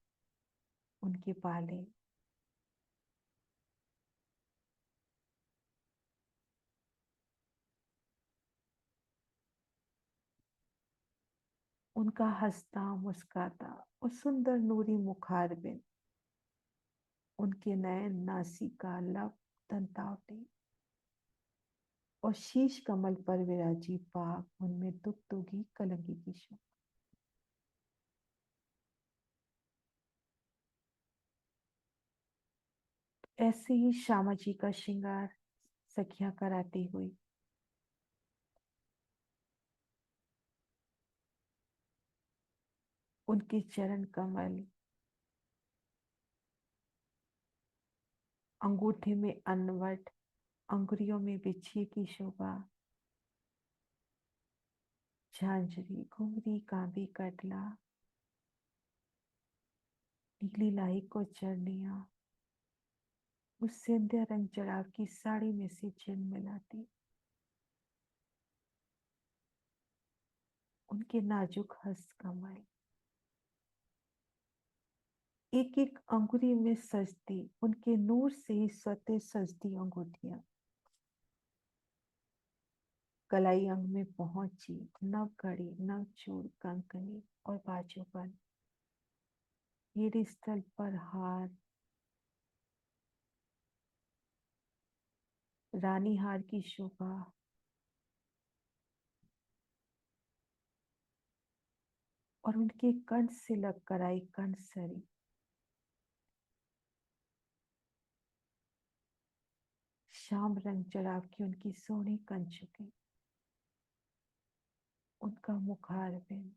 Speaker 1: उनके बाले, उनका हंसता मुस्काता और सुंदर नूरी मुखारबिंद, उनके नयन, नासिका, लब, दंतावली, और शीश कमल पर विराजी पाग, उनमें दुगदुगी कलंगी की शोभा। ऐसे ही श्यामा जी का श्रृंगार सखियां कराती हुई उनके चरण कमल, अंगूठे में अनवट, अंगुरियों में बिछिए की शोभा, झांझरी घुंघरी कांबी कटला, नीली लाही को चरनिया उस सिंधिया रंग चढ़ाव की साड़ी में से झिलमिलाती, उनके नाजुक हस्त कमल, एक एक अंगुरी में सजती, उनके नूर से ही स्वतः सजती अंगूठियां, कलाई अंग में पहुंची, नव घड़ी, नव चूड़, कंकनी और बाजूबंद, हृदय स्थल पर हार, रानी हार की शोभा, और उनके कंठ से लग कर आई कंठसरी, श्याम रंग चढ़ाव की उनकी सोनी कंचुकी, उनका मुखारबिंद,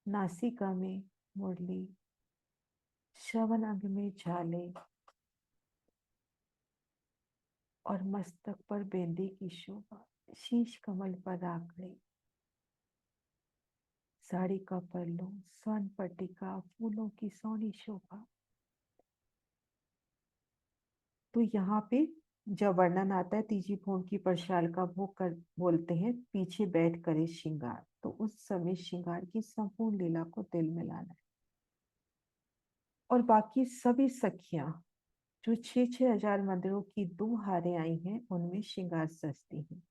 Speaker 1: नासिका में मुरली, श्रवण अंग में झाले, और मस्तक पर बेंदे की शोभा, शीश कमल पर राखड़ी, साड़ी का पल्लू, स्वर्ण पट्टिका, फूलों की सोनी शोभा। तो यहाँ पे जब वर्णन आता है तीजी भूमि की परशाल का भोग कर बोलते हैं पीछे बैठ करे श्रृंगार, तो उस समय श्रृंगार की संपूर्ण लीला को दिल में लाना है। और बाकी सभी सखियां जो 6,000 मंदिरों की 2 हारें आई हैं उनमें श्रृंगार सजती हैं।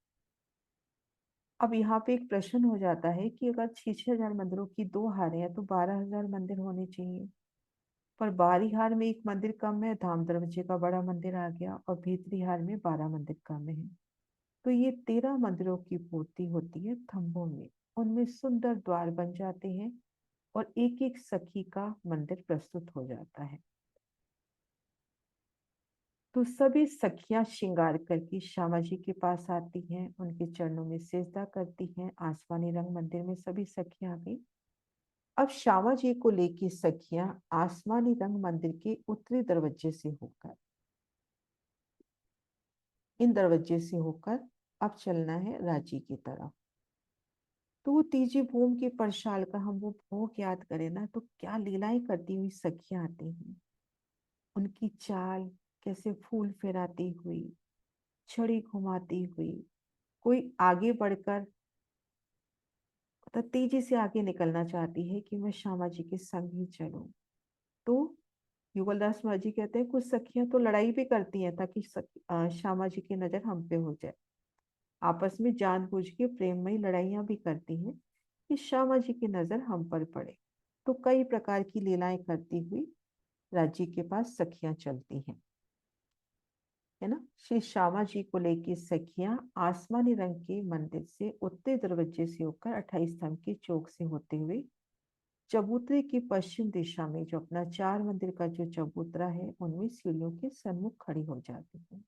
Speaker 1: अब यहाँ पे एक प्रश्न हो जाता है कि अगर 6,000 मंदिरों की 2 हारें हैं तो 12,000 मंदिर होने चाहिए, पर बाहरी हार में एक मंदिर कम है, धाम दरवाजे का बड़ा मंदिर आ गया, और भीतरी हार में 12 मंदिर कम है। तो ये 13 मंदिरों की पूर्ति होती है थंबों में। उनमें सुंदर द्वार बन जाते हैं और एक एक सखी का मंदिर प्रस्तुत हो जाता है। तो सभी सखियां श्रृंगार करके श्यामा जी के पास आती हैं, उनके चरणों में सिजदा करती हैं। आसमानी रंग मंदिर में सभी सखियां आ गई। अब श्यामा जी को लेके सखियां आसमानी रंग मंदिर के उत्तरी दरवाजे से होकर, इन दरवाजे से होकर अब चलना है रांची की तरफ। तो वो तीजी भूम की परशाल का हम वो भोग याद करें ना, तो क्या लीलाएं करती हुई सखियां आती हैं। उनकी चाल कैसे फूल फेराती हुई, छड़ी घुमाती हुई, कोई आगे बढ़कर तो तेजी से आगे निकलना चाहती है कि मैं श्यामा जी के संग ही चलूं। तो युगलदास महाराज जी कहते हैं कुछ सखियां तो लड़ाई भी करती हैं ताकि श्यामा जी की नजर हम पे हो जाए। आपस में जानबूझ के प्रेममयी लड़ाइयां भी करती हैं कि श्यामा जी की नजर हम पर पड़े। तो कई प्रकार की लीलाएं करती हुई राज्य के पास सखियां चलती हैं, है ना। श्री श्यामा जी को लेके सखियां आसमानी रंग के मंदिर से उत्तरी दरवाजे से होकर 28 स्तंभ के चौक से होते हुए चबूतरे की पश्चिम दिशा में जो अपना 4 मंदिर का जो चबूतरा है उनमें सीढ़ियों के सन्मुख खड़ी हो जाती है।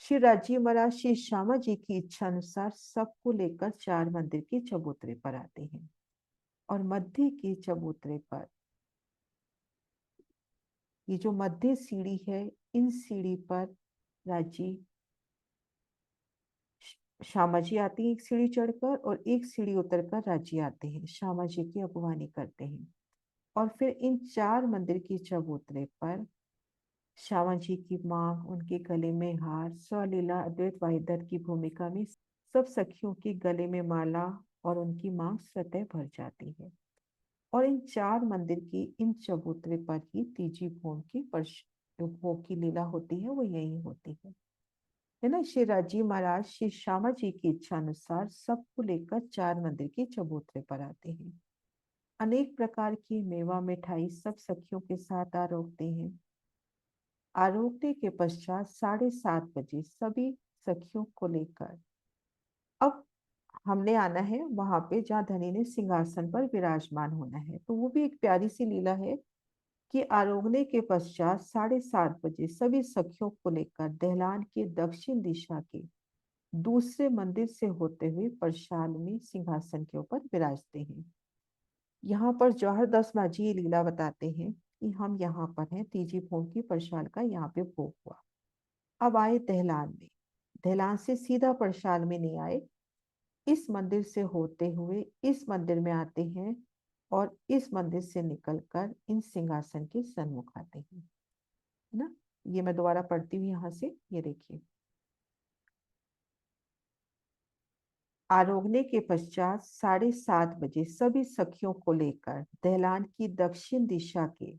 Speaker 1: श्री राजी महाराज श्री श्यामा जी की इच्छा अनुसार सबको लेकर 4 मंदिर के चबूतरे पर आते हैं, और मध्य के चबूतरे पर ये जो मध्य सीढ़ी है, इन सीढ़ी पर राजी श्यामा जी आती है एक सीढ़ी चढ़कर, और एक सीढ़ी उतरकर राजी आते हैं, श्यामा जी की अगुवानी करते हैं। और फिर इन 4 मंदिर के चबूतरे पर श्यामा जी की मांग, उनके गले में हार, स्वलीला अद्वैत वाहिदर की भूमिका में सब सखियों के गले में माला और उनकी मांग स्वतः भर जाती है। और इन 4 मंदिर की इन चबूतरे पर ही तीजी भोग की भोग की लीला होती है, वो यही होती है ना। श्री राजी महाराज श्री श्यामा जी की इच्छा अनुसार सबको लेकर 4 मंदिर के चबूतरे पर आते हैं। अनेक प्रकार की मेवा मिठाई सब सखियों के साथ आरोपते हैं। आरोपने के पश्चात 7:30 बजे सभी सखियों को लेकर अब हमने आना है वहां पे जहाँ धनी ने सिंहासन पर विराजमान होना है। तो वो भी एक प्यारी सी लीला है कि आरोगने के पश्चात 7:30 बजे सभी सखियों को लेकर दहलान के दक्षिण दिशा के दूसरे मंदिर से होते हुए परशाल में सिंहासन के ऊपर विराजते हैं। यहाँ पर जौहर दास माझी ये लीला बताते हैं कि हम यहाँ पर हैं, तीजी भोग की परशाल का यहाँ पे भोग हुआ। अब आए दहलान में, दहलान से सीधा परशाल में नहीं आए, इस मंदिर से होते हुए इस मंदिर में आते हैं, और इस मंदिर से निकलकर इन सिंहासन के सन्मुख आते हैं, है ना। ये मैं दोबारा पढ़ती हूँ यहाँ से, ये देखिए। आरोगने के पश्चात 7:30 बजे सभी सखियों को लेकर दहलान की दक्षिण दिशा के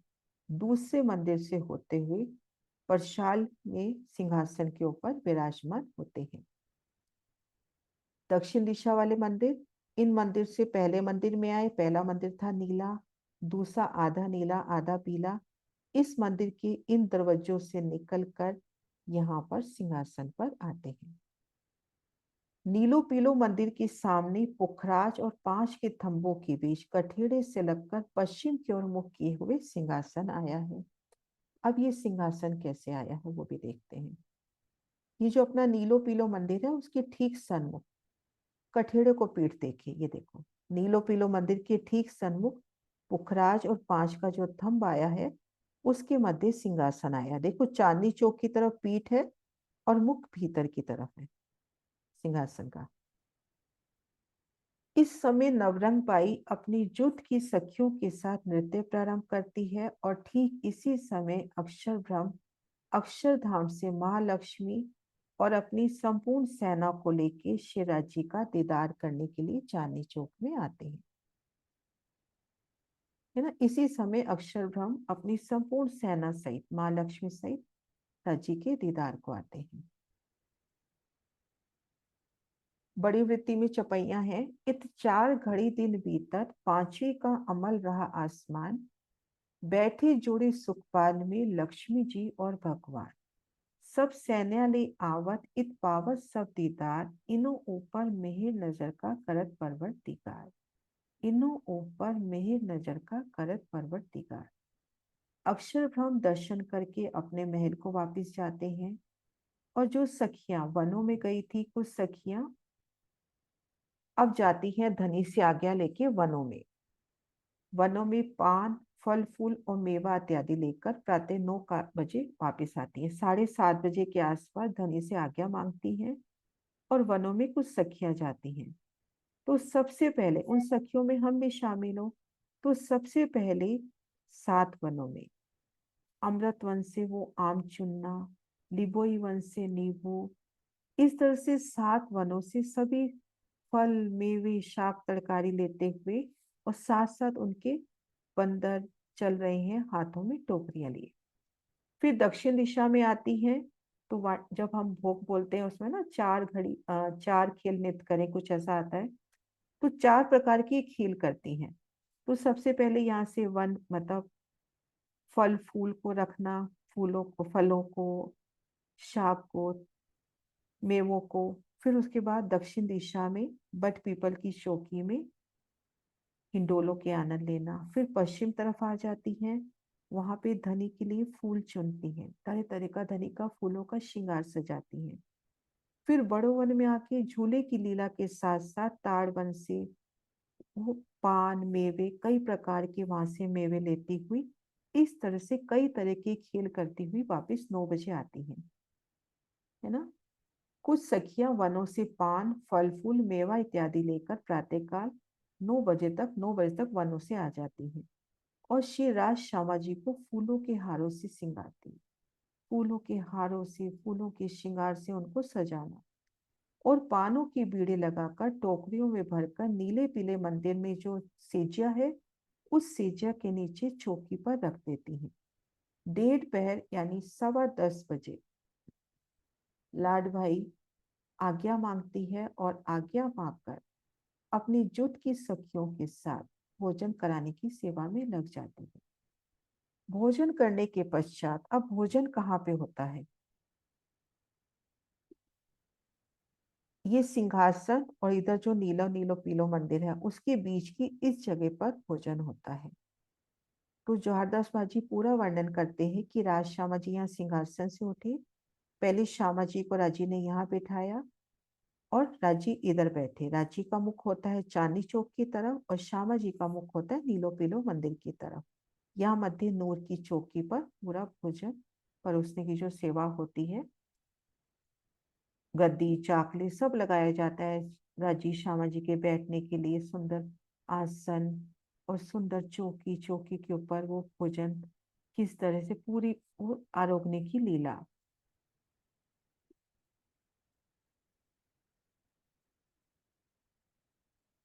Speaker 1: दूसरे मंदिर से होते हुए परशाल में सिंहासन के ऊपर विराजमान होते हैं। दक्षिण दिशा वाले मंदिर, इन मंदिर से पहले मंदिर में आए। पहला मंदिर था नीला, दूसरा आधा नीला आधा पीला। इस मंदिर के इन दरवाजों से निकलकर यहाँ पर सिंहासन पर आते हैं। नीलो पीलो मंदिर के सामने पुखराज और 5 के थंबों के बीच कठेड़े से लगकर पश्चिम की ओर मुख किए हुए सिंहासन आया है। अब ये सिंहासन कैसे आया है वो भी देखते हैं। ये जो अपना नीलो पीलो मंदिर है उसके ठीक सन्मुख कठेड़े को पीठ देखिए, ये देखो नीलो पीलो मंदिर के ठीक सन्मुख पुखराज और 5 का जो थंब आया है उसके मध्य सिंहासन आया। देखो चांदनी चौक की तरफ पीठ है और मुख भीतर की तरफ है सिंहासन का। इस समय नवरंग बाई अपनी जुट की सखियों के साथ नृत्य प्रारंभ करती है, और ठीक इसी समय अक्षरधाम से महालक्ष्मी और अपनी संपूर्ण सेना को लेके शिवराज जी का दीदार करने के लिए चांदनी चौक में आते हैं, है ना। इसी समय अक्षरब्रह्म अपनी संपूर्ण सेना सहित माँ लक्ष्मी सहित राज्य के दीदार को आते हैं। बड़ी वृत्ति में चपैया है, इत 4 घड़ी दिन बीतर, पांचवी का अमल रहा आसमान, बैठे जोड़े सुखपाल में लक्ष्मी जी और भगवान, सब सैन्या ले आवत, इत पावत सब दीदार, इनो ऊपर मेहर नजर का करत परवरदिगार, इनो ऊपर मेहर नजर का करत परवरदिगार। अक्षरब्रह्म दर्शन करके अपने महल को वापस जाते हैं, और जो सखियां वनों में गई थी, कुछ सखियां अब जाती हैं धनी से आज्ञा लेके वनों में। वनों में पान, फल फूल और मेवा इत्यादि लेकर प्रातः 9 बजे वापस आती है। 7:30 बजे के आसपास धनी से आज्ञा मांगती हैं और वनों में कुछ सखियां जाती हैं। तो सबसे पहले उन सखियों में हम भी शामिल हो, तो सबसे पहले 7 वनों में, अमृत वन से वो आम चुनना, लिबोई वन से नींबू, इस तरह से 7 वनों से सभी फल मेवे शाक तरकारी लेते हुए, और साथ साथ उनके बंदर चल रहे हैं हाथों में टोकरियां लिए। फिर दक्षिण दिशा में आती हैं, तो जब हम भोग बोलते हैं उसमें ना 4 खेल नृत्य करें, कुछ ऐसा आता है, तो 4 प्रकार की खेल करती हैं। तो सबसे पहले यहाँ से वन मतलब फल फूल को रखना, फूलों को, फलों को, शाक को, मेवों को। फिर उसके बाद दक्षिण दिशा में बट पीपल की शोकी में हिंडोलों के आनंद लेना। फिर पश्चिम तरफ आ जाती हैं, वहां पे धनी के लिए फूल चुनती हैं, तरह तरह का धनी का फूलों का श्रृंगार सजाती हैं। फिर बड़ो वन में आके झूले की लीला के साथ साथ ताड़ वन से वो पान मेवे कई प्रकार के वहां से मेवे लेती हुई, इस तरह से कई तरह के खेल करती हुई वापस 9 बजे आती हैं, है ना। कुछ सखियां वनों से पान फल फूल मेवा इत्यादि लेकर प्रातःकाल 9 बजे तक वनों से आ जाती हैं, और श्री राज श्यामा जी को फूलों के हारों से सिंगारती, फूलों के हारों से, फूलों के श्रृंगार से उनको सजाना, और पानों की बीड़े लगाकर टोकरियों में भरकर नीले पीले मंदिर में जो सेजिया है, उस सेजिया के नीचे चौकी पर रख देती हैं। 1:30 पहर यानी 10:15 बजे लाड भाई आज्ञा मांगती है, और आज्ञा मांगकर अपनी जुट की सखियों के साथ भोजन कराने की सेवा में लग जाती है। भोजन करने के पश्चात अब भोजन कहाँ पे होता है, ये सिंहासन और इधर जो नीलो नीलो पीलो मंदिर है उसके बीच की इस जगह पर भोजन होता है। तो जोहारदास बाजी पूरा वर्णन करते हैं कि राज श्यामा जी यहाँ सिंहासन से उठे, पहले श्यामा जी को राजी ने यहाँ बिठाया और राजी इधर बैठे। राजी का मुख होता है चांदनी चौक की तरफ और श्यामा जी का मुख होता है नीलो पीलो मंदिर की तरफ। यहाँ मध्य नूर की चौकी पर पूरा भोजन परोसने की जो सेवा होती है, गद्दी चाकले सब लगाया जाता है राजी श्यामा जी के बैठने के लिए, सुंदर आसन और सुंदर चौकी, चौकी के ऊपर वो भोजन किस तरह से पूरी वो आरोगने की लीला।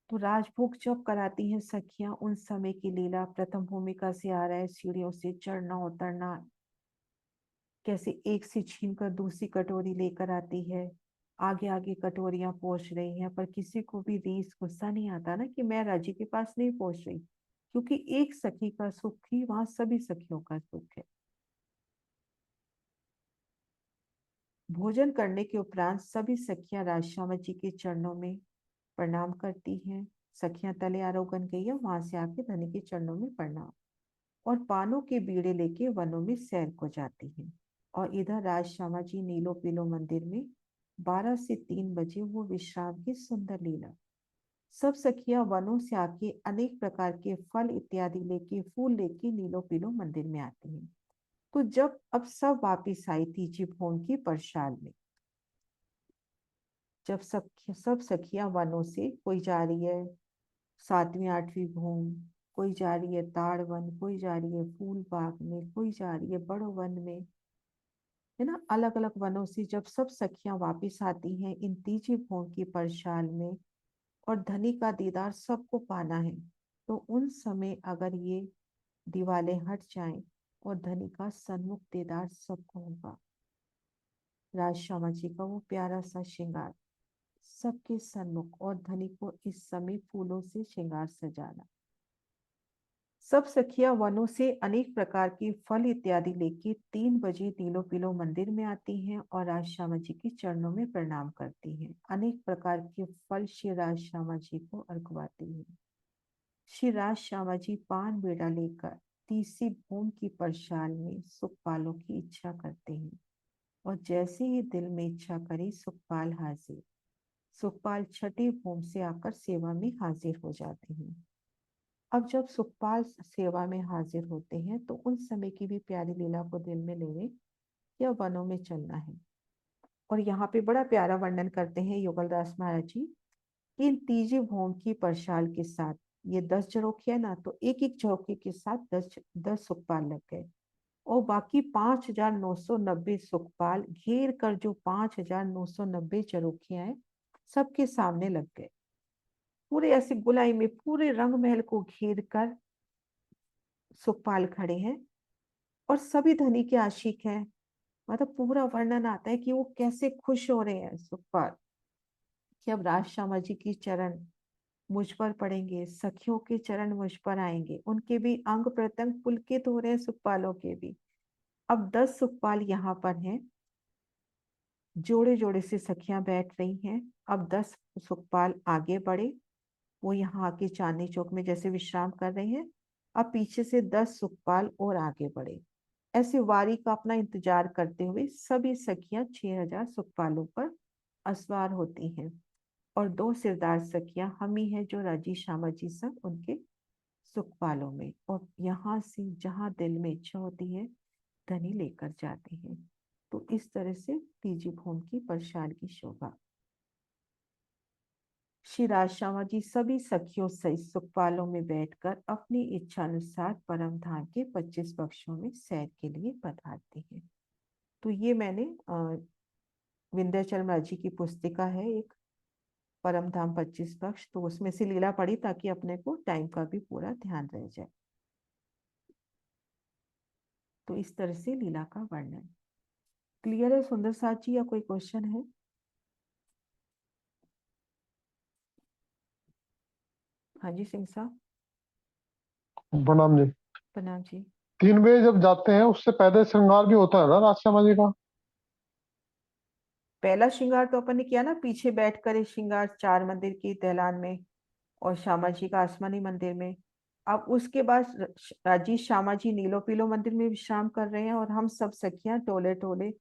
Speaker 1: तो राजभोग जब कराती हैं सखियां, उन समय की लीला प्रथम भूमिका से आ रहा है, सीढ़ियों से चढ़ना उतरना, कैसे एक से छीनकर दूसरी कटोरी लेकर आती है, आगे आगे कटोरियां पहुंच रही हैं, पर किसी को भी रीस गुस्सा नहीं आता ना कि मैं राजी के पास नहीं पहुंच रही, क्योंकि एक सखी का सुख ही वहां सभी सखियों का सुख है। भोजन करने के उपरांत सभी सखियां राजश्यामा जी के चरणों में प्रणाम करती हैं। सखियां तले आरोगन गई है, वहां से आके धनी के चरणों में प्रणाम, और पानों के बीड़े लेके वनों में सैर को जाती हैं। और इधर राज श्यामा जी नीलो पीलो मंदिर में 12 से 3 बजे वो विश्राम की सुंदर लीला। सब सखियां वनों से आके अनेक प्रकार के फल इत्यादि लेके, फूल लेके नीलो पीलो मंदिर में आती हैं। तो जब अब सब वापिस आई तीजी भोम की परसाल में, जब सब सखियां वनों से, कोई जा रही है 7वीं 8वीं भूम, कोई जा रही है ताड़ वन, कोई जा रही है फूल बाग में, कोई जा रही है बड़ो वन में, है ना, अलग अलग वनों से जब सब सखियां वापिस आती हैं इन तीजी भोम की परसाल में, और धनी का दीदार सबको पाना है, तो उन समय अगर ये दीवारें हट जाएं और धनी का सन्मुख दीदार सबको होगा। राज श्यामा जी का वो प्यारा सा श्रृंगार सबके सन्मुख और धनी को इस समय फूलों से श्रृंगार सजाना। सब सखियां वनों से अनेक प्रकार के फल इत्यादि लेके 3 बजे नीलो पीलो मंदिर में आती हैं और राज श्यामा जी के चरणों में प्रणाम करती हैं। अनेक प्रकार के फल श्री राज श्यामा जी को अर्घवाती हैं। श्री राज श्यामा जी पान बेड़ा लेकर तीसरी भूमि की परसाल में सुखपालों की इच्छा करते हैं और जैसे ही दिल में इच्छा करे सुखपाल हाजिर। सुखपाल छठी भूमि से आकर सेवा में हाजिर हो जाते हैं। अब जब सुखपाल सेवा में हाजिर होते हैं तो उन समय की भी प्यारी लीला को दिल में लेने या वनों में चलना है। और यहाँ पे बड़ा प्यारा वर्णन करते हैं युगलदास महाराज जी कि इन तीजी भूमि की परसाल के साथ ये 10 झरोखे है ना, तो एक एक झरोखे के साथ 10 सुखपाल लग गए और बाकी 5,990 सुखपाल घेर कर जो 5,990 झरोखे हैं सबके सामने लग गए। पूरे ऐसे गुलाई में पूरे रंग महल को घेर कर सुखपाल खड़े हैं और सभी धनी के आशिक हैं। मतलब पूरा वर्णन आता है कि वो कैसे खुश हो रहे हैं सुखपाल कि अब राज श्यामा जी की चरण मुझ पर पड़ेंगे, सखियों के चरण मुझ पर आएंगे। उनके भी अंग प्रत्यंग पुलकित हो रहे हैं सुखपालों के भी। अब 10 सुखपाल यहाँ पर हैं, जोड़े जोड़े से सखियां बैठ रही हैं। अब 10 सुखपाल आगे बढ़े, वो यहाँ आके चांदनी चौक में जैसे विश्राम कर रहे हैं। अब पीछे से 10 सुखपाल और आगे बढ़े। ऐसे वारी का अपना इंतजार करते हुए सभी सखियां 6,000 सुखपालों पर असवार होती हैं और 2 सिरदार सखियां हम ही हैं जो राजी श्यामा जी सब उनके सुखपालों में, और यहाँ से जहाँ दिल में इच्छा होती है धनी लेकर जाते हैं। तो इस तरह से तीजी भूमि की परसाल की शोभा। श्री राज श्यामा जी सभी सखियों सहित सुखपालों में बैठकर अपनी इच्छा अनुसार परम धाम के 25 पक्षों में सैर के लिए पधारते हैं। तो ये मैंने विंध्याचल महाराज जी की पुस्तिका है एक, परम धाम 25 पक्ष, तो उसमें से लीला पढ़ी ताकि अपने को टाइम का भी पूरा ध्यान रह जाए। तो इस तरह से लीला का वर्णन क्लियर है सुंदर साथ जी, या कोई क्वेश्चन है? हाँ जी सिंह साहब।
Speaker 12: प्रणाम जी।
Speaker 1: प्रणाम जी।
Speaker 12: 3 बजे जब जाते हैं उससे पहले श्रृंगार भी होता है ना राज श्यामा जी का?
Speaker 1: पहला श्रृंगार तो अपन ने किया ना, पीछे बैठ कर श्रृंगार 4 मंदिर की दहलान में और श्यामा जी का आसमानी मंदिर में। अब उसके बाद राजी श्यामा जी नीलो पीलो मंदिर में विश्राम कर रहे हैं और हम सब सखियां टोले टोले,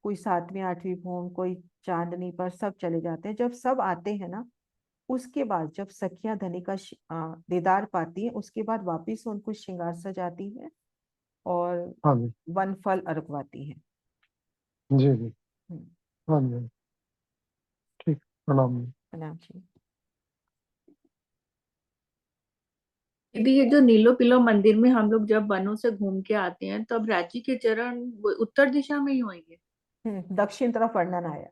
Speaker 1: कोई 7वीं 8वीं भूमि, कोई चांदनी पर, सब चले जाते हैं। जब सब आते हैं ना, उसके बाद जब सखियां धनी का दीदार पाती है उसके बाद वापिस उनको श्रृंगार सजाती है और
Speaker 12: हाँ जी।
Speaker 1: वन फल अर्घवाती है।
Speaker 12: जी जी। हाँ जी ठीक, प्रणाम जी।
Speaker 1: प्रणाम जी।
Speaker 3: यदि ये जो नीलो पीलो मंदिर में हम लोग जब वनों से घूम के आते हैं तब राजी के चरण उत्तर दिशा में ही होंगे?
Speaker 1: दक्षिण तरफ वर्णन आया।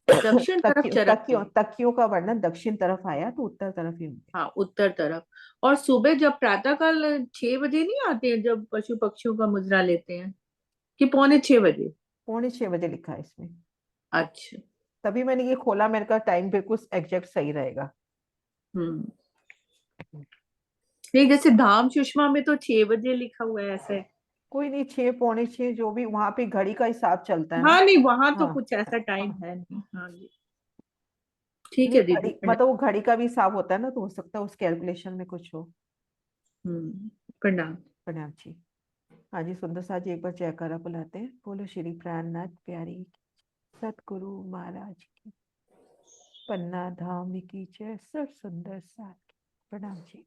Speaker 3: दक्षिण तरफ चरण
Speaker 1: तकियों का वर्णन दक्षिण तरफ आया, तो उत्तर तरफ ही होंगे।
Speaker 3: हाँ उत्तर तरफ। और सुबह जब प्रातः काल 6 बजे नहीं आते हैं जब पशु पक्षियों का मुजरा लेते हैं, कि पौने 6 बजे?
Speaker 1: पौने 6 बजे लिखा है इसमें।
Speaker 3: अच्छा,
Speaker 1: तभी मैंने ये खोला, मेरे का टाइम बिल्कुल एग्जैक्ट सही रहेगा।
Speaker 3: नहीं जैसे धाम सुषमा में तो 6 बजे लिखा हुआ है ऐसे।
Speaker 1: कोई नहीं, 6 पौने 6 जो भी, वहां पे घड़ी का हिसाब चलता है ना।
Speaker 3: हाँ नहीं वहां तो
Speaker 1: हाँ,
Speaker 3: कुछ ऐसा टाइम है नहीं। हाँ जी ठीक है दीदी।
Speaker 1: मतलब वो घड़ी का भी हिसाब होता है ना, तो हो सकता है उस कैलकुलेशन में कुछ हो।
Speaker 3: प्रणाम।
Speaker 1: प्रणाम जी। हाँ जी सुंदर साथ जी एक बार जयकारा बुलाते हैं। बोलो श्री प्राणनाथ प्यारी सतगुरु महाराज की, पन्ना धाम की जय, सर सुंदर साथ। प्रणाम जी।